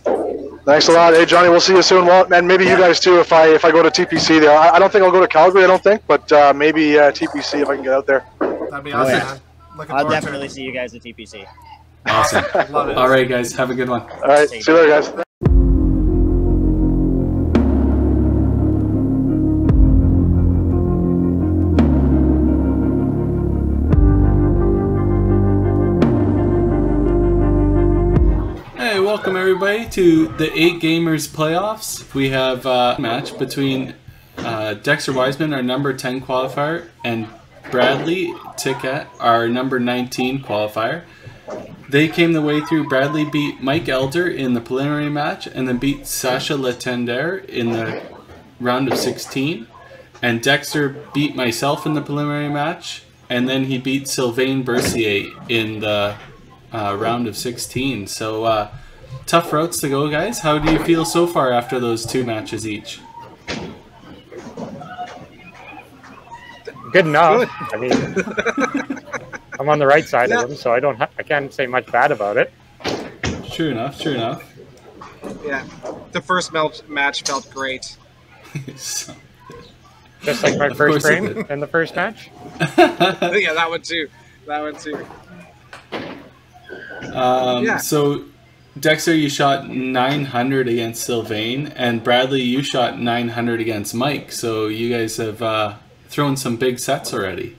Thanks a lot. Hey, Johnny, we'll see you soon. Well, and maybe you guys too if I go to TPC there. I don't think I'll go to Calgary, I don't think, but maybe TPC if I can get out there. That'd be awesome, man. I'll definitely see you guys at TPC. Awesome. Love it. All right, guys. Have a good one. All right. See you later, guys. Welcome everybody to the 8-Gamers playoffs. We have a match between Dexter Wiseman, our number 10 qualifier, and Bradley Tytgat, our number 19 qualifier. They came the way through. Bradley beat Mike Elder in the preliminary match and then beat Sasha Letender in the round of 16. And Dexter beat myself in the preliminary match, and then he beat Sylvain Bercier in the round of 16. So tough routes to go, guys. How do you feel so far after those 2 matches each? Good enough. I mean, I'm on the right side of them, so I can't say much bad about it. True enough. True enough. Yeah, the first match felt great. So, Just like my first frame in the first match. Yeah, that one too. That one too. Yeah. So, Dexter, you shot 900 against Sylvain, and Bradley, you shot 900 against Mike. So you guys have thrown some big sets already.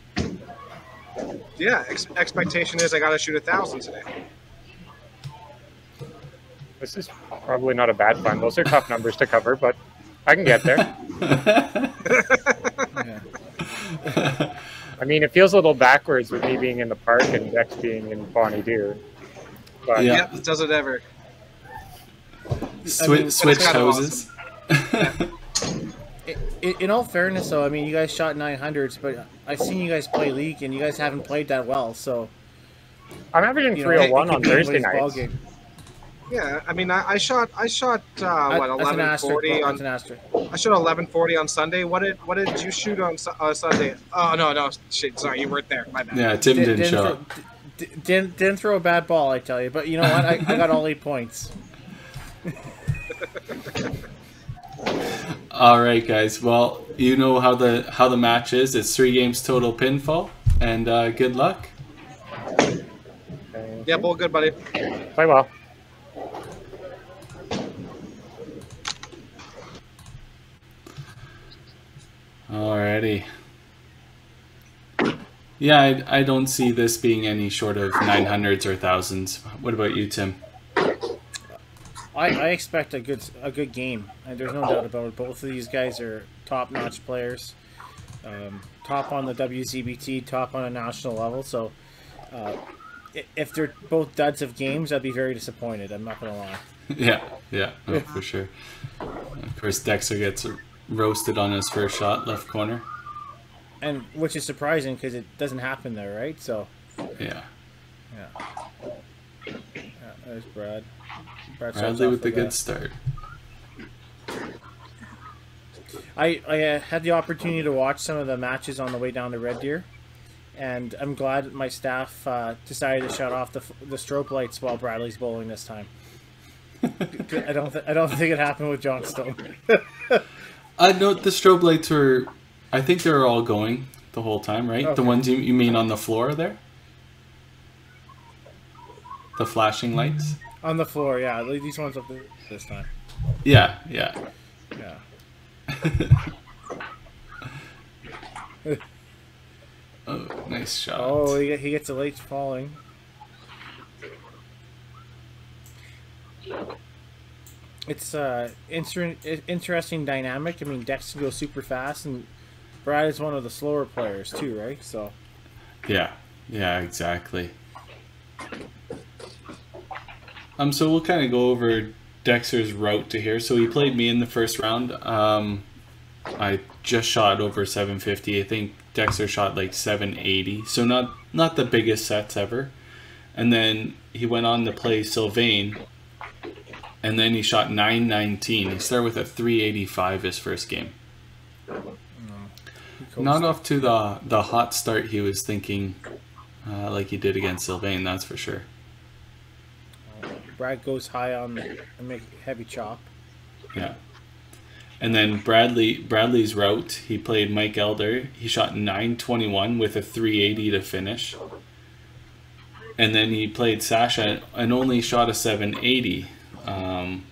Yeah, expectation is I got to shoot 1,000 today. This is probably not a bad fun. Those are tough numbers to cover, but I can get there. I mean, it feels a little backwards with me being in the park and Dex being in Bonnie Deer. But yeah, it does it ever. Switch houses. Awesome. In all fairness, though, I mean, you guys shot 900s, but I've seen you guys play League, and you guys haven't played that well. So I'm averaging 301 on Thursday nights. Yeah, I mean, I shot what 1140 on. I shot 1140 on Sunday. What did you shoot on Sunday? Oh no, shit, sorry, you weren't there. My bad. Yeah, Tim didn't show up. Didn't throw a bad ball, I tell you. But you know what? I got all 8 points. All right, guys. Well, you know how the match is. It's 3 games total pinfall, and good luck. Yeah, bowl good, buddy. Play well. Alrighty. Yeah, I don't see this being any short of 900s or 1000s. What about you, Tim? I expect a good game. And there's no doubt about it. Both of these guys are top-notch players. Top on the WCBT, top on a national level. So if they're both duds of games, I'd be very disappointed. I'm not going to lie. Yeah, no, for sure. Of course, Dexter gets roasted on his first shot, left corner. And which is surprising because it doesn't happen there, right? So yeah. There's Brad. Bradley with the good start. I had the opportunity to watch some of the matches on the way down to Red Deer, and I'm glad my staff decided to shut off the strobe lights while Bradley's bowling this time. I don't think it happened with Johnstone. No, the strobe lights were. I think they were all going the whole time, right? Okay. The ones you mean on the floor there? The flashing lights? On the floor, yeah. These ones up this time. Yeah. Oh, nice shot. Oh, he gets the lights falling. It's interesting dynamic. I mean, Dexter goes super fast, and Brad is one of the slower players too, right? So. Yeah, exactly. So we'll kind of go over Dexter's route to here. So he played me in the first round. I just shot over 750. I think Dexter shot like 780. So not the biggest sets ever. And then he went on to play Sylvain. And then he shot 919. He started with a 385 his first game. Not off to the hot start he was thinking like he did against Sylvain, that's for sure. Brad goes high on and make heavy chop. Yeah. And then Bradley's route, he played Mike Elder. He shot 921 with a 380 to finish. And then he played Sasha and only shot a 780,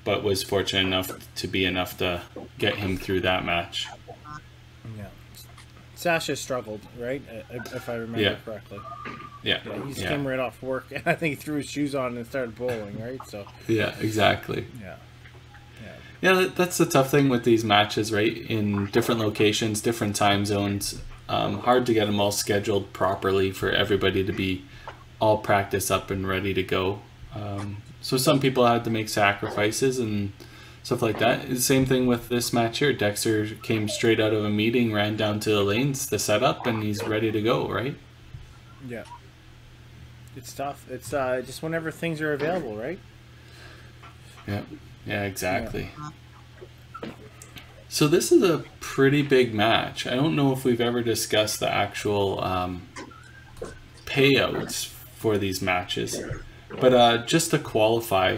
but was fortunate enough to get him through that match. Yeah. Sasha struggled, right? If I remember correctly. Yeah. He just came right off work, and I think he threw his shoes on and started bowling, right? So. Yeah, exactly. Yeah, that's the tough thing with these matches, right? In different locations, different time zones. Hard to get them all scheduled properly for everybody to be all practiced up and ready to go. So some people had to make sacrifices and stuff like that. The same thing with this match here. Dexter came straight out of a meeting, ran down to the lanes, the setup, and he's ready to go, right? Yeah. It's tough. It's just whenever things are available, right? Yeah, exactly. Yeah. So this is a pretty big match. I don't know if we've ever discussed the actual payouts for these matches, but just to qualify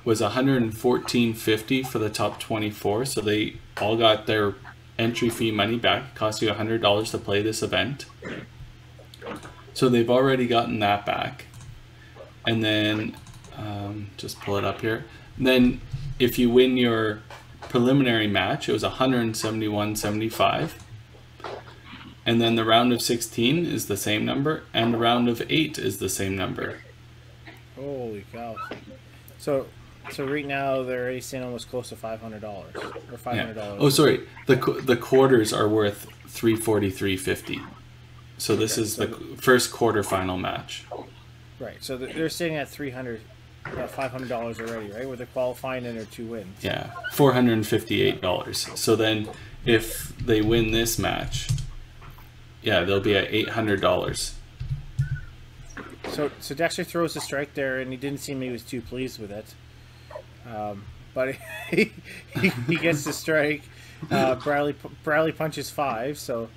was $114.50 for the top 24. So they all got their entry fee money back. It cost you $100 to play this event. So they've already gotten that back. And then just pull it up here. And then if you win your preliminary match, it was $171.75. And then the round of 16 is the same number, and the round of 8 is the same number. Holy cow! So right now they're already saying almost close to $500 or $500. Yeah. Oh, sorry. The quarters are worth $343.50. So this is the first quarterfinal match. Right. So they're sitting at $500 already, right? With the qualifying and their 2 wins. Yeah, $458. So then, if they win this match, yeah, they'll be at $800. So Dexter throws a strike there, and he didn't seem he was too pleased with it. But he gets the strike. Bradley punches 5. So.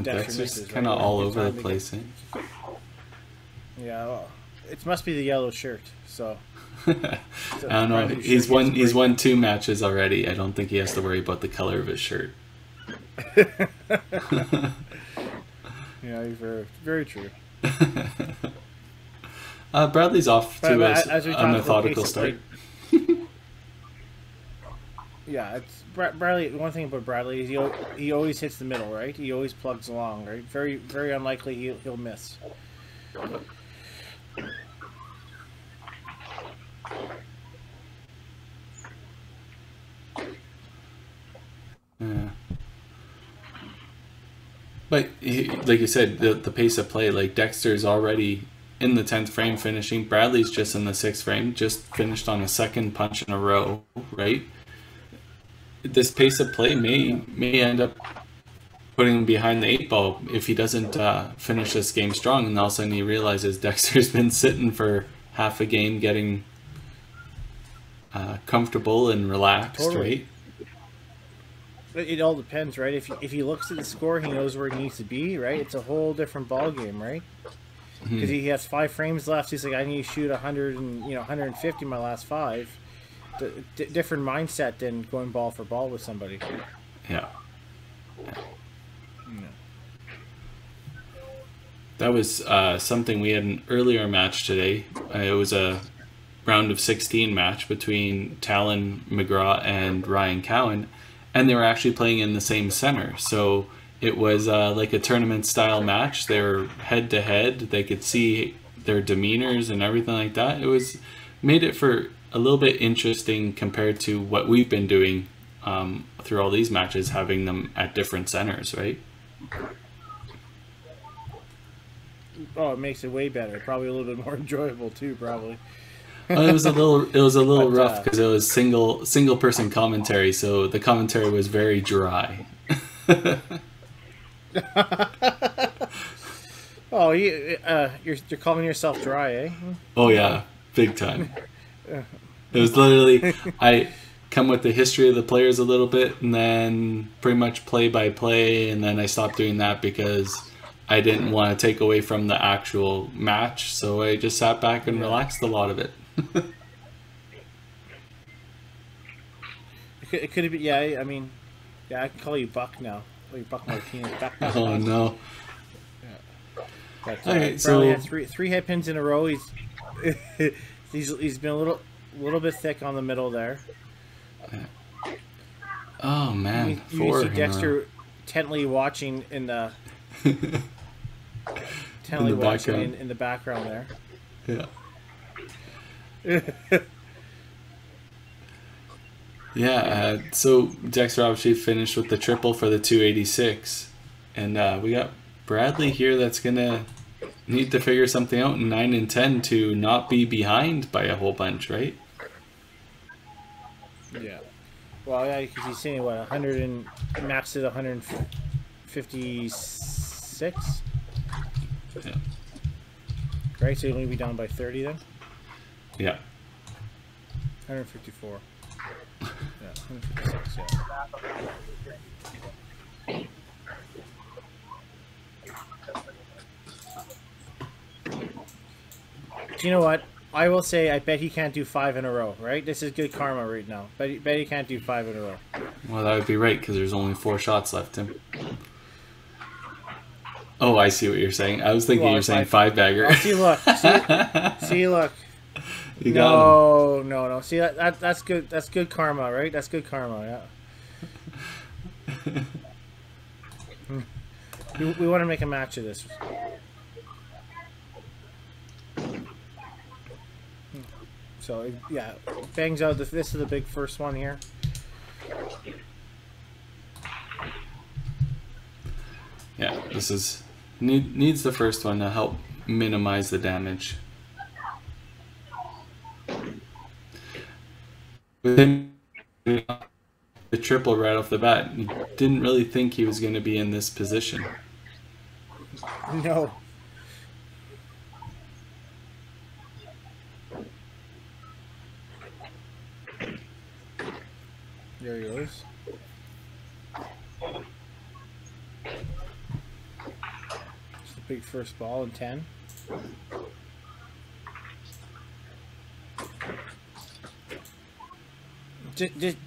Dexter's kind of all over the place. Yeah, well, it must be the yellow shirt. So I don't know. He's won 2 matches already. I don't think he has to worry about the color of his shirt. Yeah, very, very true. Bradley's off to a methodical start. Yeah, it's Bradley. One thing about Bradley is he always hits the middle, right? He always plugs along, right? Very, very unlikely he'll miss. Yeah. But like you said, the pace of play, like Dexter's already in the 10th frame finishing. Bradley's just in the 6th frame, just finished on a 2nd punch in a row, right? This pace of play may end up putting him behind the 8 ball if he doesn't finish this game strong, and all of a sudden he realizes Dexter's been sitting for half a game getting comfortable and relaxed, right? It all depends, right? If he looks at the score, he knows where he needs to be, right? It's a whole different ball game, right? Because he has 5 frames left. He's like, I need to shoot 100 and 150 my last 5. Different mindset than going ball for ball with somebody. Yeah. That was something we had an earlier match today. It was a round of 16 match between Talon McGraw and Ryan Cowen, and they were actually playing in the same center. So it was like a tournament style match. They were head to head. They could see their demeanors and everything like that. It was made it for a little bit interesting compared to what we've been doing through all these matches, having them at different centers, right? Oh, it makes it way better. Probably a little bit more enjoyable too. Probably. Well, it was a little rough because it was single person commentary, so the commentary was very dry. Oh, you're calling yourself dry, eh? Oh yeah, big time. It was literally I come with the history of the players a little bit, and then pretty much play by play, and then I stopped doing that because I didn't want to take away from the actual match, so I just sat back and relaxed a lot of it. It could have been, yeah. I mean, yeah, I can call you Buck now. Call you Buck Martinez. Buck. Oh no. Yeah. But Okay, Bradley had so three head pins in a row. He's been a little bit thick on the middle there. Oh man, you see Dexter intently watching in the in the background there. Yeah. Yeah, so Dexter obviously finished with the triple for the 286. And we got Bradley here that's going to need to figure something out in 9 and 10 to not be behind by a whole bunch, right? Yeah. Well, yeah, because he's saying, what, 100 and maxed at 156? Yeah. Right, so he'll only be down by 30 then? Yeah. 154. Yeah, 156, yeah. Do you know what? I will say I bet he can't do 5 in a row, right? This is good karma right now. Bet he can't do 5 in a row. Well, that would be right, because there's only 4 shots left, Tim. Oh, I see what you're saying. I was thinking you're saying 5-bagger. Oh, see, look. See, look. You got him. No. See, that's good. That's good karma, right? That's good karma, yeah. we want to make a match of this. So, yeah, bangs out. This is the big first one here. Yeah, this is needs the first one to help minimize the damage. With him, the triple right off the bat, he didn't really think he was going to be in this position. No. There he goes. It's the big first ball in 10.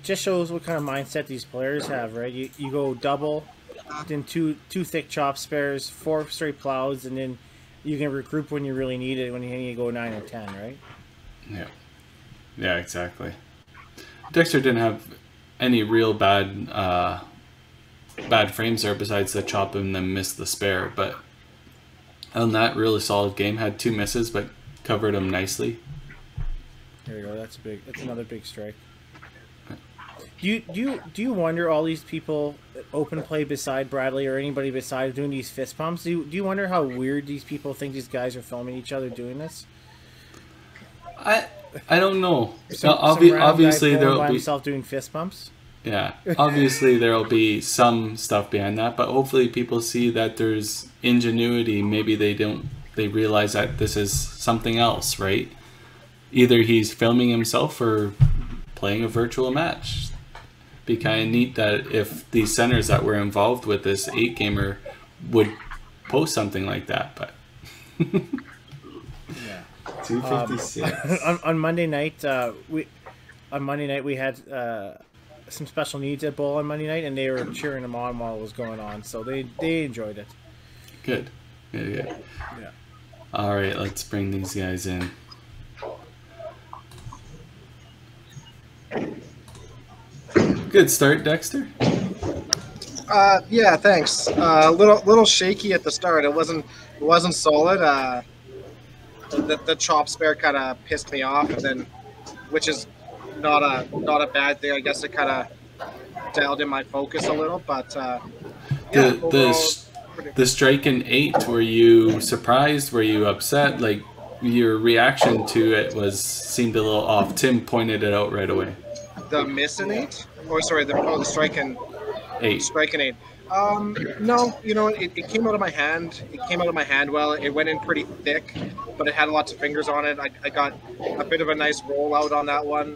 Just shows what kind of mindset these players have, right? You go double, then two thick chop spares, 4 straight plows, and then you can regroup when you really need it when you go 9 and 10, right? Yeah, exactly. Dexter didn't have any real bad frames there besides the chop and then missed the spare, but on that really solid game, had 2 misses but covered them nicely. There you go. That's another big strike. Do you wonder, all these people open play beside Bradley or anybody beside doing these fist pumps? Do you wonder how weird these people think these guys are filming each other doing this? I don't know. Obviously there will be himself doing fist bumps. Yeah, obviously there will be some stuff behind that, but hopefully people see that there's ingenuity. Maybe they realize that this is something else, right? Either he's filming himself or playing a virtual match. be kind of neat that if the centers that were involved with this 8-gamer would post something like that, but yeah. 256. On Monday night, we had some special needs at Bowl on Monday night, and they were cheering them on while it was going on, so they enjoyed it. Good. Yeah. All right, let's bring these guys in. Good start, Dexter. Yeah, thanks. Little shaky at the start. It wasn't solid. The chop spare kind of pissed me off, and then, which is not a bad thing. I guess it kind of dialed in my focus a little, but the strike in 8. Were you surprised? Were you upset? Like, your reaction to it seemed a little off. Tim pointed it out right away. The miss in 8? Oh, sorry, the strike in 8. Strike in 8. No, it came out of my hand. It came out of my hand well. It went in pretty thick, but it had lots of fingers on it. I got a bit of a nice rollout on that one,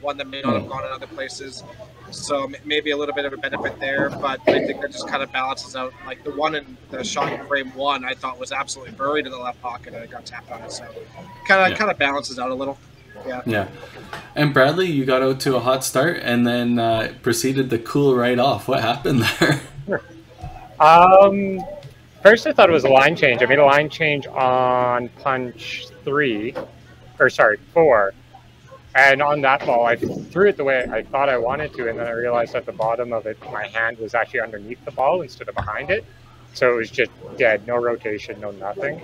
one that may not have gone in other places. So maybe a little bit of a benefit there, but I think that just kind of balances out. Like the one in the shot in frame 1, I thought was absolutely buried in the left pocket, and it got tapped on it. So kind of balances out a little. Yeah. And Bradley, you got out to a hot start and then proceeded to cool right off. What happened there? First I thought it was a line change. I made a line change on punch 4. And on that ball, I threw it the way I thought I wanted to, and then I realized at the bottom of it, my hand was actually underneath the ball instead of behind it. So it was just dead, no rotation, no nothing.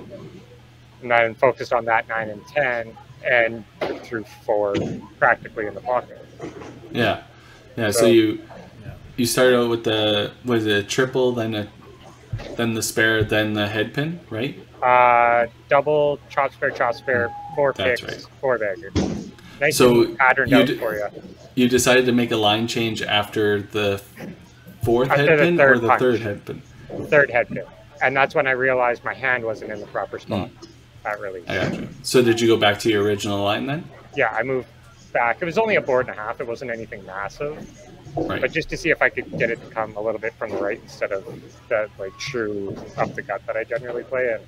And then focused on that 9 and 10, and threw 4 practically in the pocket. Yeah. So you started out with a triple, then the spare, then the head pin, right? Double, chop spare, 4 picks, right. 4 bagger. Nice so patterned out for you. You decided to make a line change after the 4th head pin or the 3rd head pin? 3rd head pin. And that's when I realized my hand wasn't in the proper spot. That really. I gotcha. So did you go back to your original line then? Yeah, I moved back. It was only a board and a half. It wasn't anything massive. Right. But just to see if I could get it to come a little bit from the right instead of the true up the gut that I generally play, and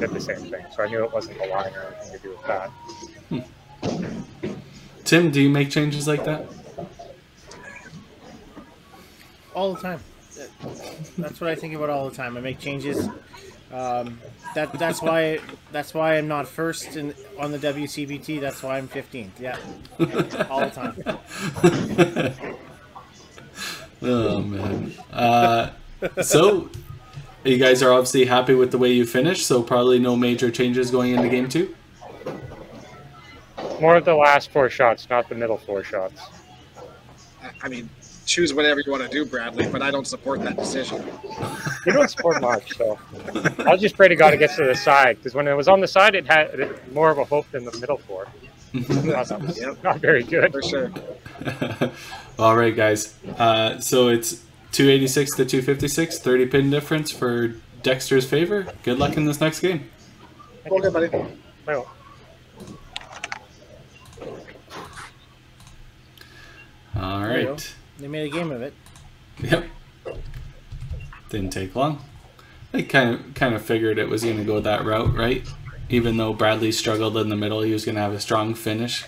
did the same thing. So I knew it wasn't the line or anything to do with that. Tim, do you make changes like that? All the time. That's what I think about all the time. I make changes. That's why I'm not first on the WCBT. That's why I'm 15th. Yeah, all the time. Oh man. So you guys are obviously happy with the way you finished. So probably no major changes going into game 2. More of the last 4 shots, not the middle 4 shots. I mean, choose whatever you want to do, Bradley, but I don't support that decision. You don't support much, so I'll just pray to God it gets to the side, because when it was on the side, it had more of a hope than the middle 4. Not very good. For sure. All right, guys. So it's 286 to 256, 30 pin difference for Dexter's favor. Good luck in this next game. Okay, buddy. Well. All right. They made a game of it. Yep. Didn't take long. I kind of figured it was going to go that route, right? Even though Bradley struggled in the middle, he was going to have a strong finish.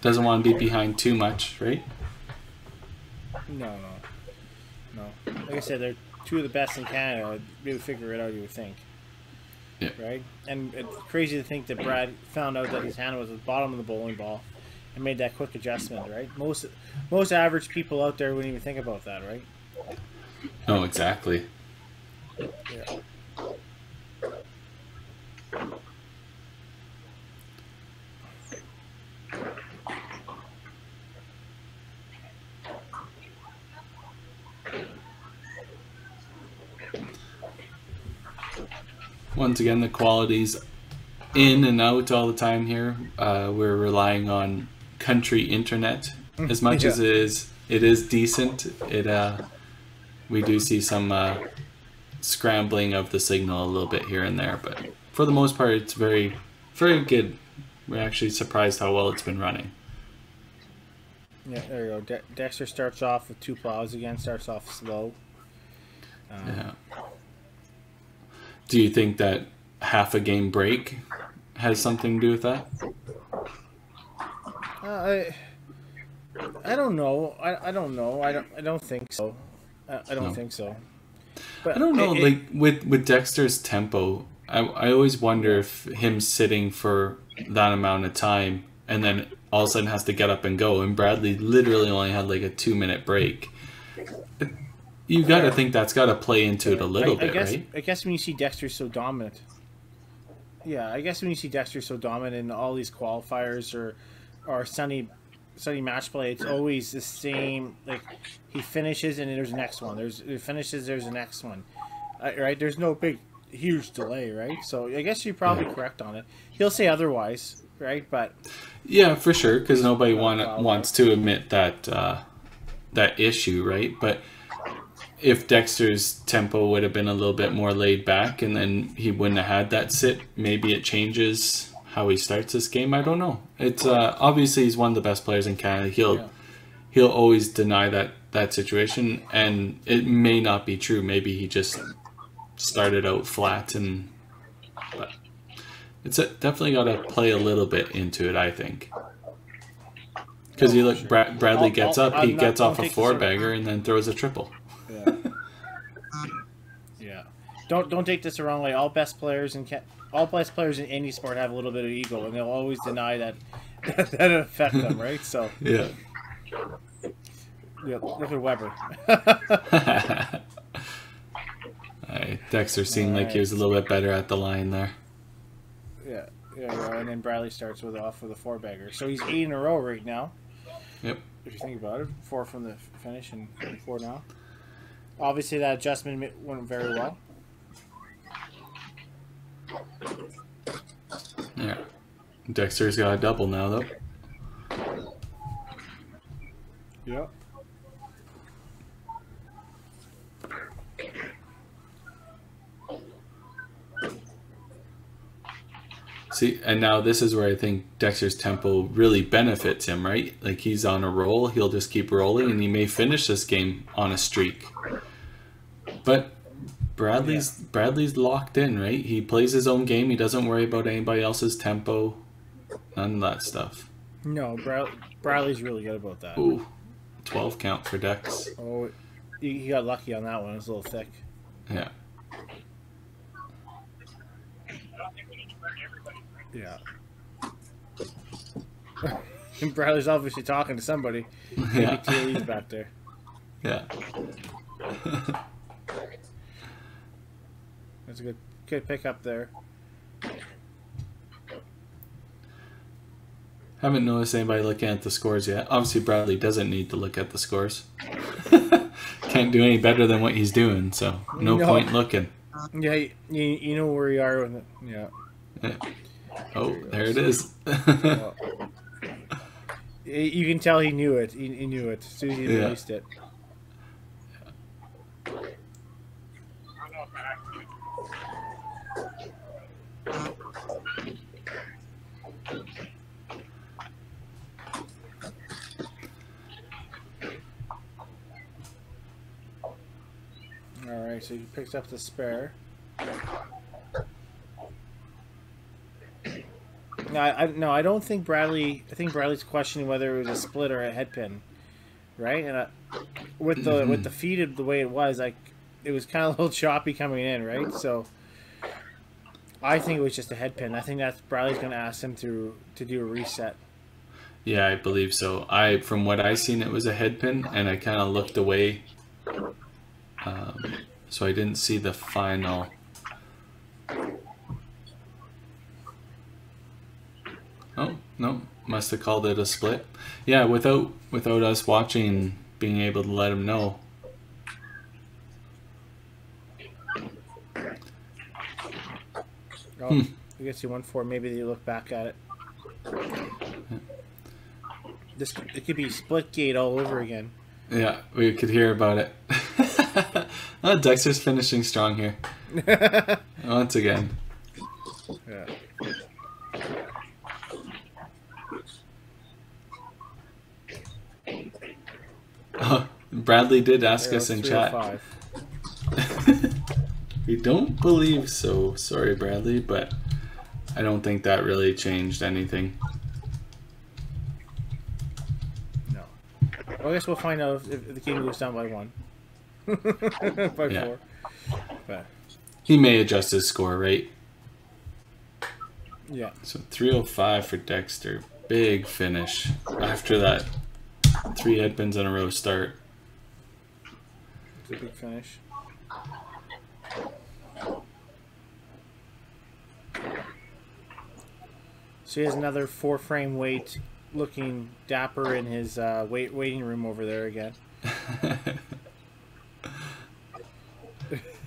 Doesn't want to be behind too much, right? No. Like I said, they're 2 of the best in Canada. They would figure it out, you would think. Yeah. Right? And it's crazy to think that Brad found out that his hand was at the bottom of the bowling ball and made that quick adjustment, right? Most average people out there wouldn't even think about that, right? No, exactly. Yeah. Once again, the quality's in and out all the time here. We're relying on country internet as much as it is decent. We do see some scrambling of the signal a little bit here and there, but for the most part, it's very, very good. We're actually surprised how well it's been running. Yeah, there you go. Dexter starts off with 2 plows again. Starts off slow. Yeah. Do you think that half a game break has something to do with that? I don't know. I don't know. I don't think so. I don't think so. But I don't know. With Dexter's tempo, I always wonder if him sitting for that amount of time and then all of a sudden has to get up and go, and Bradley literally only had like a 2-minute break. You got to think that's got to play into it a little bit, right? I guess when you see Dexter so dominant. Yeah, I guess when you see Dexter so dominant in all these qualifiers or sunny match play, it's always the same. Like, he finishes and then there's the next one. There's the next one. Right? There's no big, huge delay, right? So I guess you're probably correct on it. He'll say otherwise, right? But yeah, for sure, because nobody wants to admit that that issue, right? But if Dexter's tempo would have been a little bit more laid back and then he wouldn't have had that sit, maybe it changes how he starts this game. I don't know. It's obviously he's one of the best players in Canada. He'll always deny that situation, and it may not be true. Maybe he just started out flat, but it's definitely got to play a little bit into it, I think. Because you look, Bradley gets up, he gets off a 4-bagger and then throws a triple. Yeah. Don't take this the wrong way. All best players in any sport have a little bit of ego, and they'll always deny that affect them, right? So yeah. Look at Weber. Dexter seemed like he was a little bit better at the line there. Yeah, and then Bradley starts off with a 4-bagger. So he's 8 in a row right now. Yep. If you think about it, 4 from the finish and 4 now. Obviously, that adjustment went very well. Yeah. Dexter's got a double now, though. Yep. See, and now this is where I think Dexter's tempo really benefits him, right? Like, he's on a roll, he'll just keep rolling, and he may finish this game on a streak. But Bradley's locked in, right? He plays his own game, he doesn't worry about anybody else's tempo, none of that stuff. No, Bradley's really good about that. Ooh, 12 count for Dex. Oh, he got lucky on that one, it was a little thick. Yeah. Yeah. And Bradley's obviously talking to somebody. Maybe TLE's back there. Yeah. That's a good pickup there. Haven't noticed anybody looking at the scores yet. Obviously, Bradley doesn't need to look at the scores. Can't do any better than what he's doing, so no point looking. Yeah, you know where you are with it. Yeah. Oh, there it is. You can tell he knew it. He knew it as soon as he released it. All right, so he picks up the spare. No, I don't think Bradley. I think Bradley's questioning whether it was a split or a head pin, right? And with the feed the way it was, like it was kind of a little choppy coming in, right? So I think it was just a head pin. I think that's Bradley's going to ask him to do a reset. Yeah, I believe so. From what I seen, it was a head pin, and I kind of looked away, so I didn't see the final. Oh, no, must have called it a split. Yeah, without us watching, being able to let him know. Oh, I guess you won 4. Maybe they look back at it. It could be split gate all over again. Yeah, we could hear about it. Oh, Dexter's finishing strong here. Once again. Yeah. Bradley did ask us in chat. We don't believe so. Sorry, Bradley, but I don't think that really changed anything. No. Well, I guess we'll find out if the game goes down by 1. By 4. But he may adjust his score, right? Yeah. So 305 for Dexter. Big finish after that 3 headpins in a row start. It's a big finish. So he has another 4-frame wait, looking dapper in his waiting room over there again.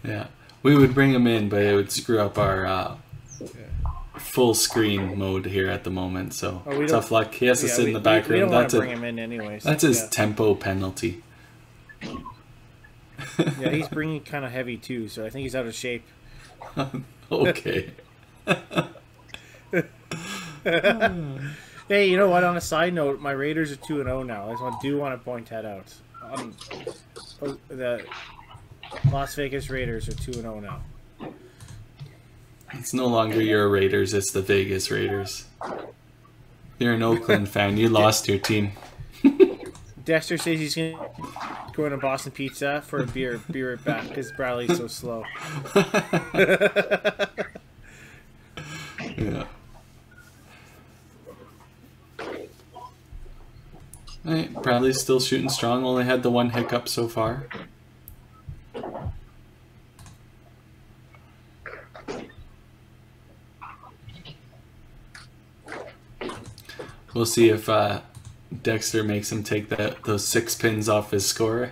Yeah, we would bring him in, but it would screw up our full screen mode here at the moment. So tough luck. He has to sit in the back room. We don't want to bring him in anyways. That's his tempo penalty. Yeah, he's bringing kind of heavy too, so I think he's out of shape. Okay. Hey, you know what? On a side note, my Raiders are 2-0 now. I do want to point that out. The Las Vegas Raiders are 2-0 now. It's no longer your Raiders, it's the Vegas Raiders. You're an Oakland fan. You lost your team. Dexter says he's going to go to Boston Pizza for a beer. Be right back because Bradley's so slow. Yeah. Right, Bradley's still shooting strong. Only had the 1 hiccup so far. We'll see if Dexter makes him take those 6 pins off his score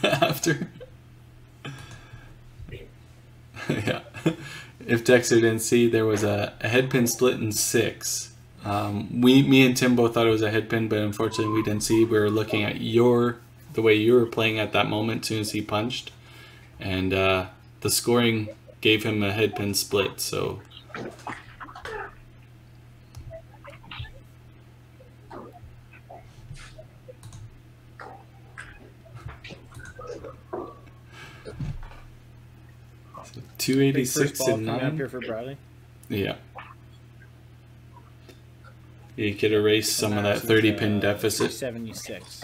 after. Yeah. If Dexter didn't see, there was a head pin split in 6. Me and Tim both thought it was a head pin, but unfortunately we didn't see. We were looking at the way you were playing at that moment as soon as he punched. And the scoring gave him a head pin split, so... So 286 and 9. Up here for Bradley. Yeah. You could erase some of that 30 pin deficit. 376.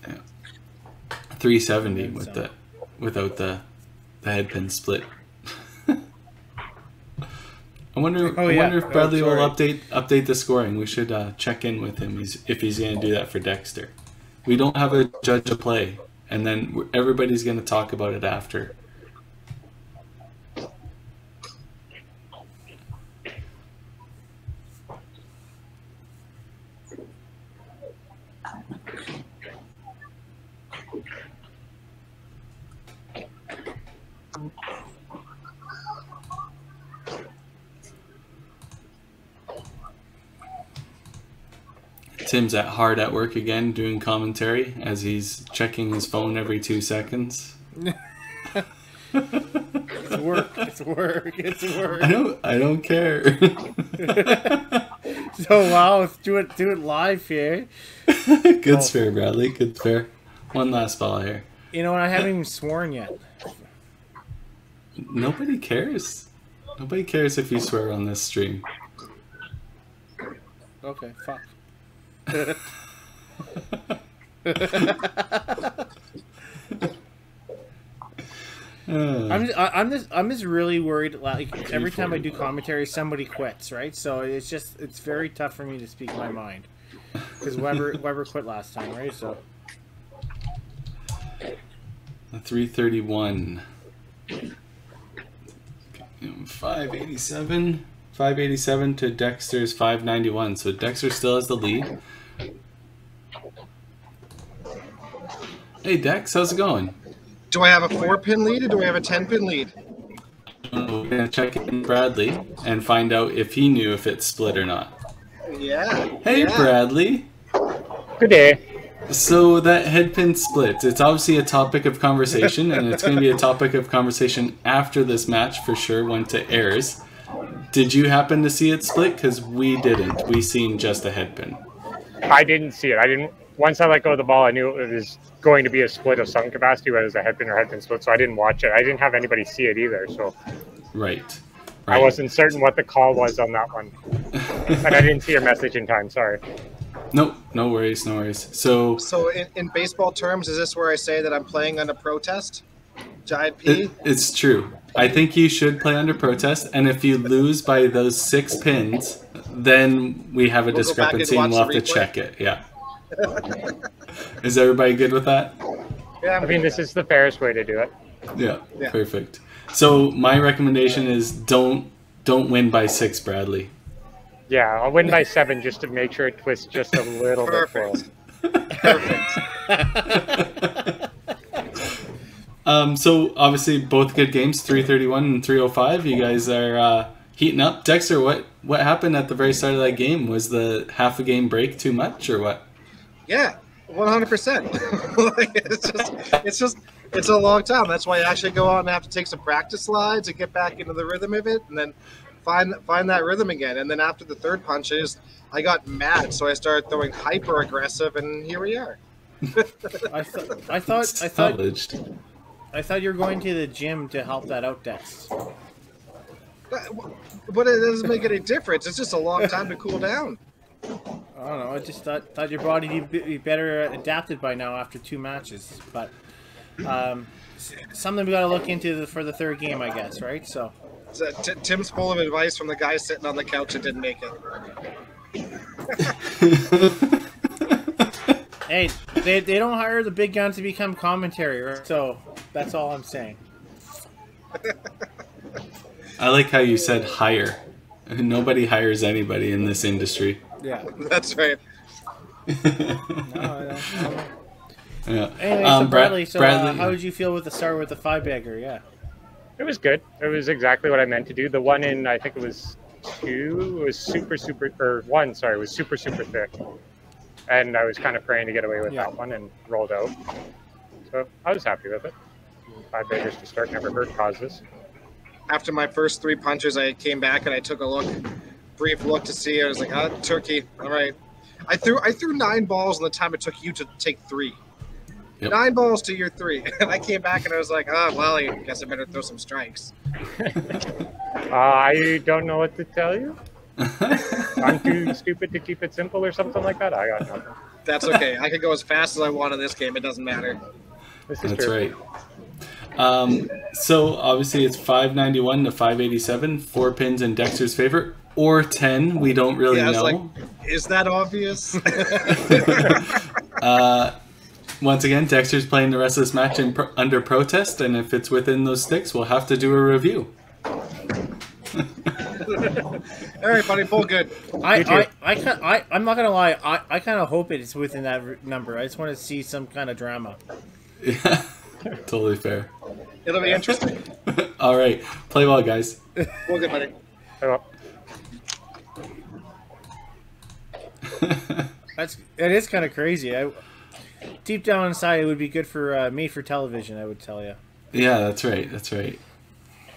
Yeah. 370 without the head pin split. I wonder if Bradley will update the scoring. We should check in with him if he's going to do that for Dexter. We don't have a judge of play, and then everybody's going to talk about it after. Tim's hard at work again doing commentary as he's checking his phone every 2 seconds. It's work. It's work. It's work. I don't care. So wow, let's do it live here. Good spare, Bradley. Good spare. One last ball here. You know what? I haven't even sworn yet. Nobody cares. Nobody cares if you swear on this stream. Okay, fuck. I'm just really worried. Like every time I do commentary, somebody quits, right? So it's very tough for me to speak my mind because Weber quit last time, right? So 331, 587 to Dexter's 591. So Dexter still has the lead. Hey Dex, how's it going? Do I have a 4-pin lead or do I have a 10-pin lead? We're going to check in Bradley and find out if he knew if it split or not. Yeah. Hey yeah. Bradley. Good day. So that head pin split, it's obviously a topic of conversation, and it's going to be a topic of conversation after this match for sure when it airs. Did you happen to see it split? Because we didn't. We seen just a head pin. I didn't see it. once I let go of the ball, I knew it was going to be a split of some capacity, whether it was a headpin or headpin split, so I didn't watch it. I didn't have anybody see it either, so Right. I wasn't certain what the call was on that one. And I didn't see your message in time, sorry. Nope, no worries, no worries. So in baseball terms, is this where I say that I'm playing under protest? Giant P? It's true. I think you should play under protest, and if you lose by those 6 pins, then we have a discrepancy and we'll have to check it. Yeah. Is everybody good with that? Yeah, I mean, this is the fairest way to do it. Yeah, perfect. So my recommendation is don't win by 6, Bradley. Yeah, I'll win by 7 just to make sure it twists just a little bit forward. Perfect. So obviously both good games, 331 and 305. You guys are heating up. Dexter, what happened at the very start of that game? Was the half a game break too much or what? Yeah, 100%. It's a long time. That's why I actually go out and have to take some practice slides and get back into the rhythm of it, and then find that rhythm again. And then after the third punch, I got mad, so I started throwing hyper aggressive, and here we are. I thought you were going to the gym to help that out, Dex. But it doesn't make any difference. It's just a long time to cool down. I don't know. I just thought your body would be better adapted by now after 2 matches. But something we got to look into for the third game, I guess, right? So Tim's full of advice from the guy sitting on the couch that didn't make it. Hey, they don't hire the big guns to become commentary, right? So that's all I'm saying. I like how you said hire. Nobody hires anybody in this industry. Yeah, that's right. No. Yeah. Anyway, so Bradley, how did you feel with the start with the 5-bagger? Yeah. It was good. It was exactly what I meant to do. The one in, I think it was 2, was super thick. And I was kind of praying to get away with that one and rolled out. So I was happy with it. 5-baggers to start never hurt causes. After my first 3 punches, I came back and I took a brief look to see. I was like, turkey, all right. I threw 9 balls in the time it took you to take 3. Yep. 9 balls to your 3. And I came back and I was like, well, I guess I better throw some strikes. I don't know what to tell you. I'm too stupid to keep it simple or something like that. I got nothing. That's okay. I could go as fast as I want in this game. It doesn't matter. That's true. Right. So obviously it's 591 to 587. 4 pins in Dexter's favor, or 10. We don't really know. Like, is that obvious? Once again, Dexter's playing the rest of this match under protest, and if it's within those sticks, we'll have to do a review. All right, buddy, pull good. I'm not gonna lie. I kind of hope it's within that number. I just want to see some kind of drama. Yeah, totally fair. It'll be interesting. All right, play well, guys. Pull good, buddy. It is kind of crazy. Deep down inside, it would be good for made for television. I would tell you. Yeah, that's right. That's right.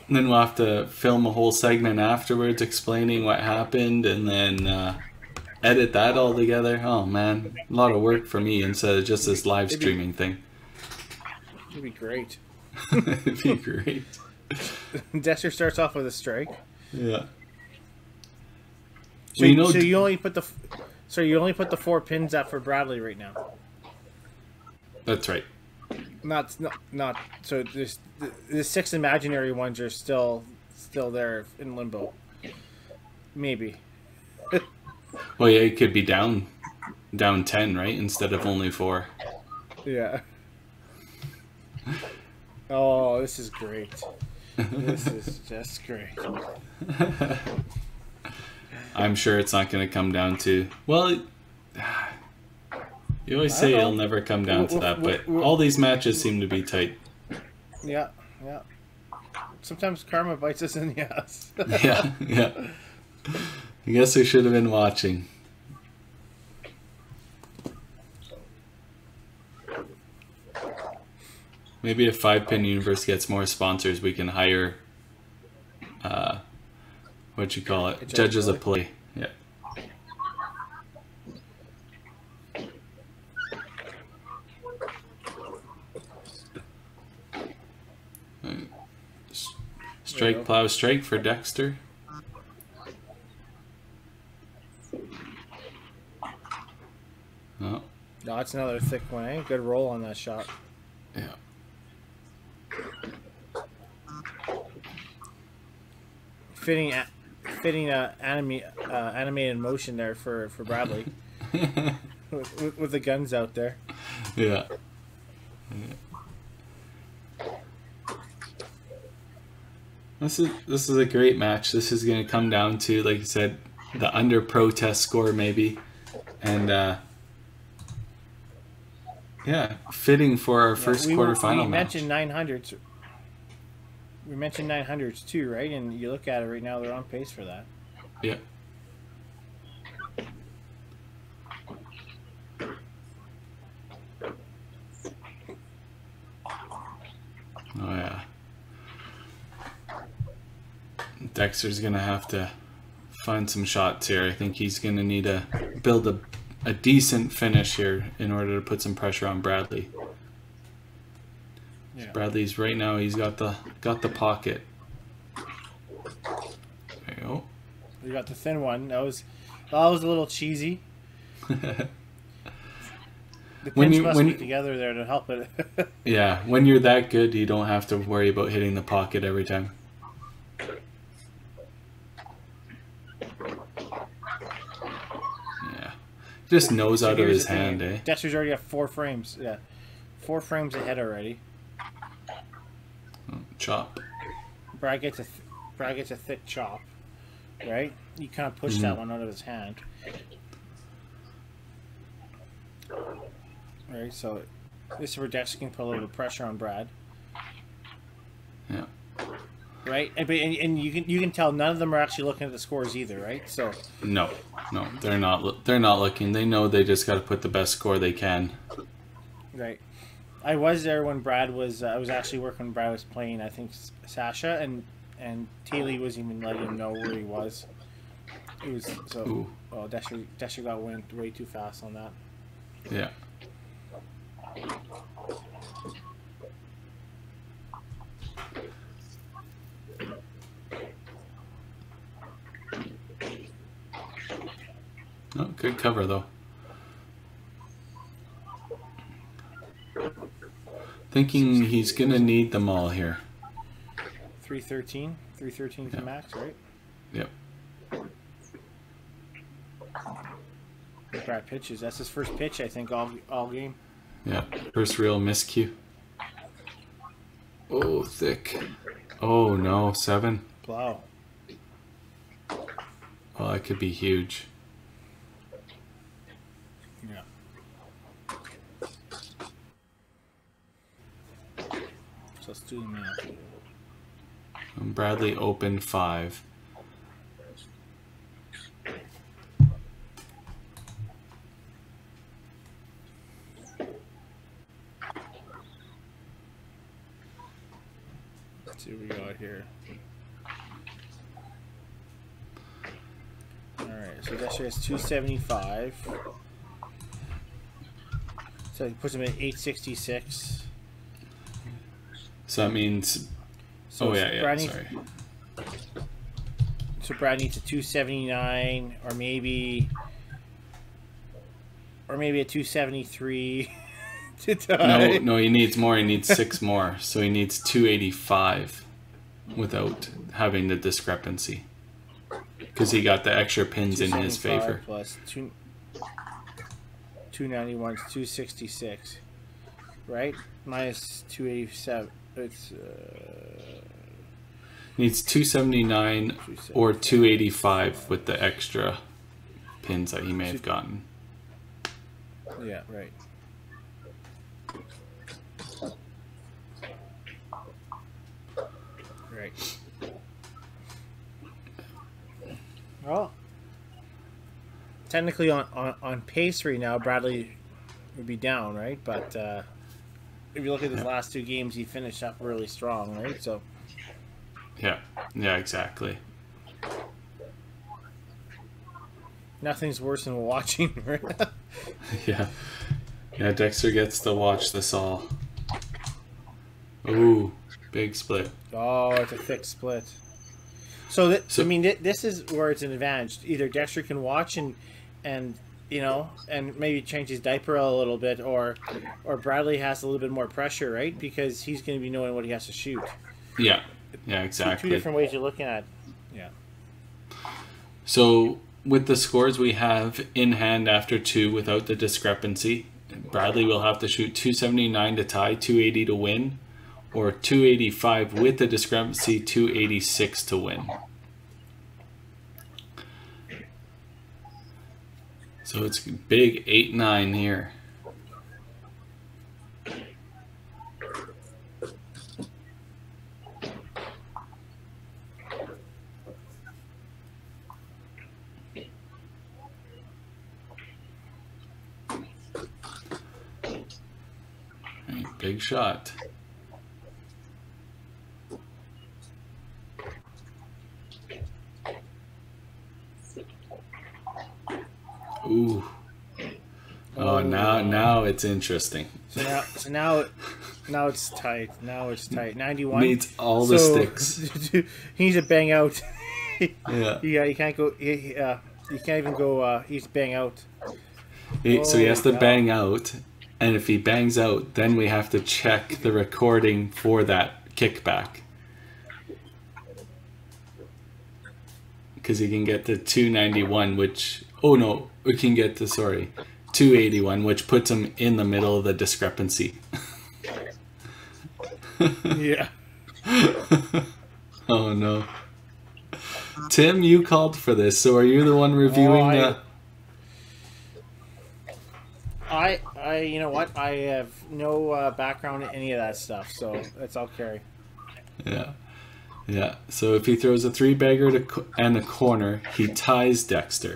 And then we'll have to film a whole segment afterwards explaining what happened and then edit that all together. Oh, man. A lot of work for me instead of just this live streaming thing. It'd be great. It'd be great. Dexter starts off with a strike. Yeah. So you only put the 4 pins up for Bradley right now. That's right. Not so there's the 6 imaginary ones are still there in limbo. Maybe. Well, yeah, it could be down 10, right, instead of only 4. Yeah. Oh, this is great. This is just great. I'm sure it's not going to come down to, well, you always say it'll never come down to that, but all these matches seem to be tight. Yeah. Sometimes karma bites us in the ass. Yeah. I guess we should have been watching. Maybe if 5-Pin Universe gets more sponsors, we can hire, Judges of play. Yeah. Strike, plow, strike for Dexter. Oh. No, that's another thick one, eh? Good roll on that shot. Yeah. Fitting animated motion there for Bradley. with the guns out there. Yeah. This is a great match. This is going to come down to, like you said, the under protest score maybe, and yeah, fitting for our first quarterfinal match. We mentioned 900s. We mentioned 900s too, right? And you look at it right now; they're on pace for that. Yeah. Oh yeah. Dexter's gonna have to find some shots here. I think he's gonna need to build a decent finish here in order to put some pressure on Bradley. Yeah. Bradley's right now, he's got the pocket. There you go. You got the thin one. That was a little cheesy. The pinch must be together there to help it. Yeah, when you're that good, you don't have to worry about hitting the pocket every time. Yeah, just nose out of his hand, eh? Dexter's already got 4 frames. Yeah, 4 frames ahead already. Oh, chop. Brad gets a thick chop, right? You kind of push that one out of his hand. Right, so this is where Dexter can put a little bit of pressure on Brad. Yeah. Right, and you can tell none of them are actually looking at the scores either, right? So no, they're not. They're not looking. They know they just got to put the best score they can. Right. I was there when Brad was. I was actually working when Brad was playing. I think Sasha and Taylor wasn't even letting him know where he was. It was so. Ooh. Oh, Dexter got went way too fast on that. Yeah. Oh, good cover though. Thinking he's gonna need them all here. 313 to max, right? Yep. Brad pitches. That's his first pitch, I think, all game. Yeah, first real miscue. Oh, thick. Oh no, 7. Wow. Oh, that could be huge. Yeah. So let's do the math. And Bradley opened 5. Let's see what we got here. Alright, so Dexter has 275. So he puts him at 866. So that means... So sorry. So Brad needs a 279 or maybe a 273 to die. No, he needs more. He needs 6 more. So he needs 285 without having the discrepancy. Because he got the extra pins in his favor. Plus 291 is 266. Right? Minus 287. It's needs 279 or 285 with the extra pins that he may have gotten. Yeah, right. Right. Well, technically on pace right now, Bradley would be down, right? But if you look at his last 2 games, he finished up really strong, right? So. Yeah, exactly. Nothing's worse than watching, right? Yeah, Dexter gets to watch this all. Ooh, Big split. Oh, it's a thick split. So I mean, this is where it's an advantage. Either Dexter can watch and you know, and maybe change his diaper a little bit, or Bradley has a little bit more pressure, right? Because he's going to be knowing what he has to shoot. Yeah. Yeah, exactly. Two different ways you're looking at. Yeah. So with the scores we have in hand after 2 without the discrepancy, Bradley will have to shoot 279 to tie, 280 to win, or 285 with the discrepancy, 286 to win. So it's big 8-9 here. Big shot. Ooh. Oh, now it's interesting. So now it's tight. Now it's tight. 91 needs all the sticks. He needs to bang out. Yeah. Yeah. You can't go. You can't even go. He's bang out. So he has to bang out, and if he bangs out, then we have to check the recording for that kickback. Because he can get to 291, which... Oh, no. We can get to, 281, which puts him in the middle of the discrepancy. Yeah. Oh, no. Tim, you called for this, so are you the one reviewing you know what? I have no background in any of that stuff, so that's all carry. Yeah. Yeah. So if he throws a 3-bagger and a corner, he ties Dexter.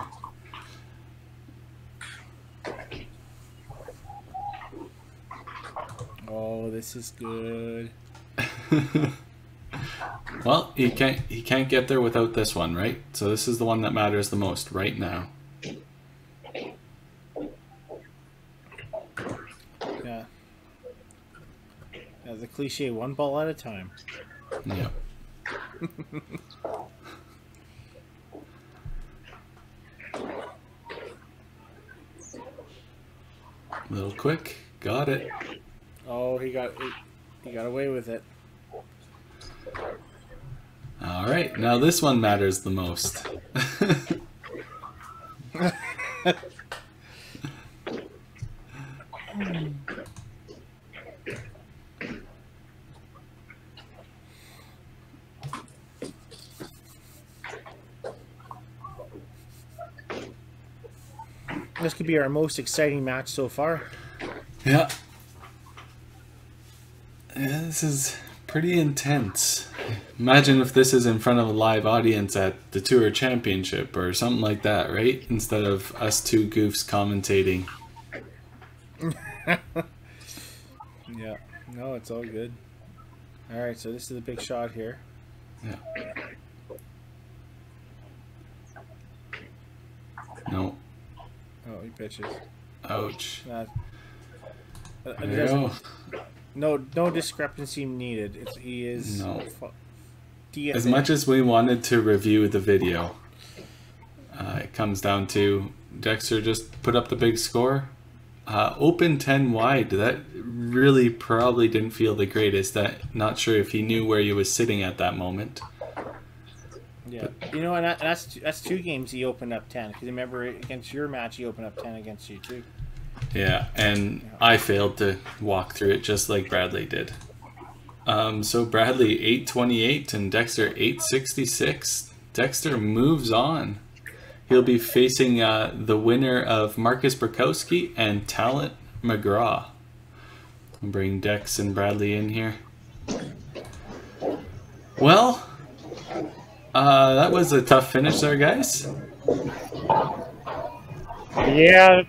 Oh, this is good. Well, he can't get there without this one, right? So this is the one that matters the most right now. Yeah. The cliche, one ball at a time. Yeah. A little quick. Got it. Oh, he got away with it. All right. Now this one matters the most. This could be our most exciting match so far. Yeah. Yeah, this is pretty intense. Imagine if this is in front of a live audience at the Tour Championship or something like that, right? Instead of us two goofs commentating. Yeah. No, it's all good. All right, so this is a big shot here. Yeah. No. Oh, he pitches. Ouch. No discrepancy needed. He is... No. As much as we wanted to review the video, it comes down to Dexter just put up the big score. Open 10 wide. That really probably didn't feel the greatest. Not sure if he knew where he was sitting at that moment. Yeah, but, you know, and that's 2 games he opened up 10. Because remember, against your match, he opened up 10 against you too. Yeah, and I failed to walk through it just like Bradley did. So Bradley 828 and Dexter 866. Dexter moves on. He'll be facing the winner of Marcus Burkowski and Talent McGraw. I'll bring Dex and Bradley in here. Well, that was a tough finish there, guys. Yeah,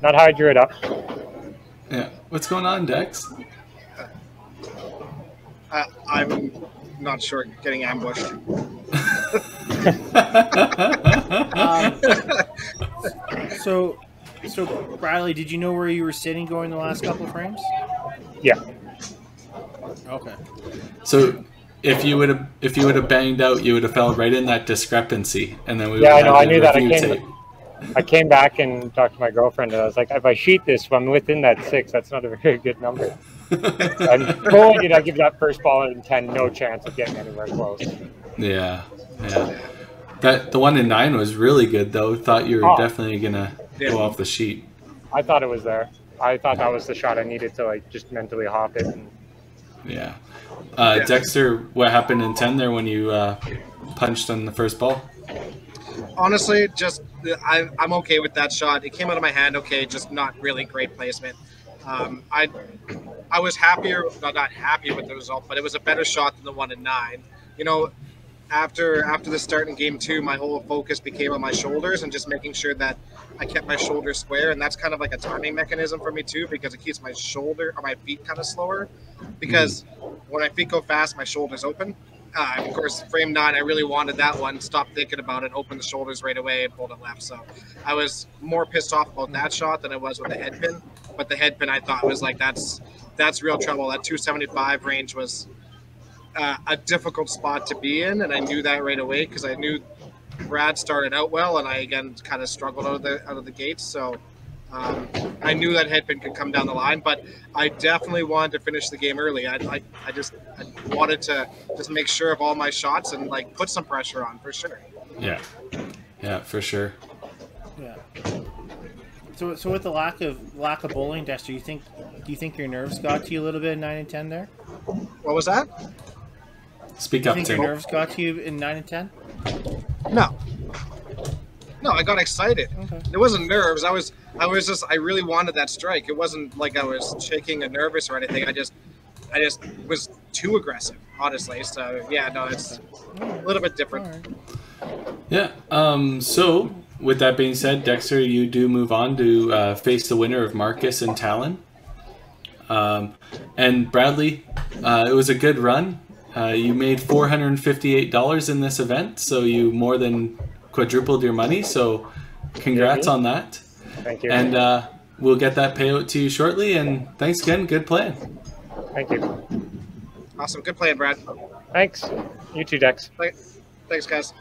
not how I drew it up. Yeah, what's going on, Dex? I'm not sure. Getting ambushed. So Bradley, did you know where you were sitting going the last couple of frames? Yeah. Okay. So if you would have banged out, you would have fell right in that discrepancy, and then we Yeah, I would know. have I the knew that. review tape. I came back and talked to my girlfriend, and I was like, if I sheet this, if I'm within that 6, that's not a very good number. And boy, did I give that first ball in 10 no chance of getting anywhere close. Yeah. That the one in 9 was really good though. Thought you were definitely gonna go off the sheet. I thought it was there. I thought that was the shot I needed to like just mentally hop it. Yeah. Dexter, what happened in 10 there when you punched on the first ball? Honestly, just I'm okay with that shot. It came out of my hand, okay, just not really great placement. I was happier, not happy with the result, but it was a better shot than the one in 9. You know, after the start in game 2, my whole focus became on my shoulders and just making sure that I kept my shoulders square, and that's kind of like a timing mechanism for me too, because it keeps my shoulder or my feet kind of slower. Because when my feet go fast, my shoulders open. Of course, frame 9, I really wanted that one. Stopped thinking about it, opened the shoulders right away, and pulled it left. So I was more pissed off about that shot than I was with the head pin. But the head pin, I thought was like that's real trouble. That 275 range was a difficult spot to be in, and I knew that right away because I knew Brad started out well, and I again kind of struggled out of the gates. So I knew that head pin could come down the line, but I definitely wanted to finish the game early. I wanted to just make sure of all my shots and like put some pressure on for sure. Yeah, for sure. Yeah. So with the lack of bowling, Dexter, do you think your nerves got to you a little bit in 9 and 10 there? What was that? Speak up, Tim. Do you think your nerves got to you in 9 and 10? No, I got excited. Okay. It wasn't nerves. I really wanted that strike. It wasn't like I was shaking and nervous or anything. I just was too aggressive, honestly. So yeah, no, it's a little bit different. Yeah. So with that being said, Dexter, you do move on to face the winner of Marcus and Talon. And Bradley, it was a good run. You made $458 in this event, so you more than quadrupled your money. So congrats on that. Thank you. And we'll get that payout to you shortly. And thanks again. Good playing. Thank you. Awesome. Good playing, Brad. Thanks. You too, Dex. Thanks, guys.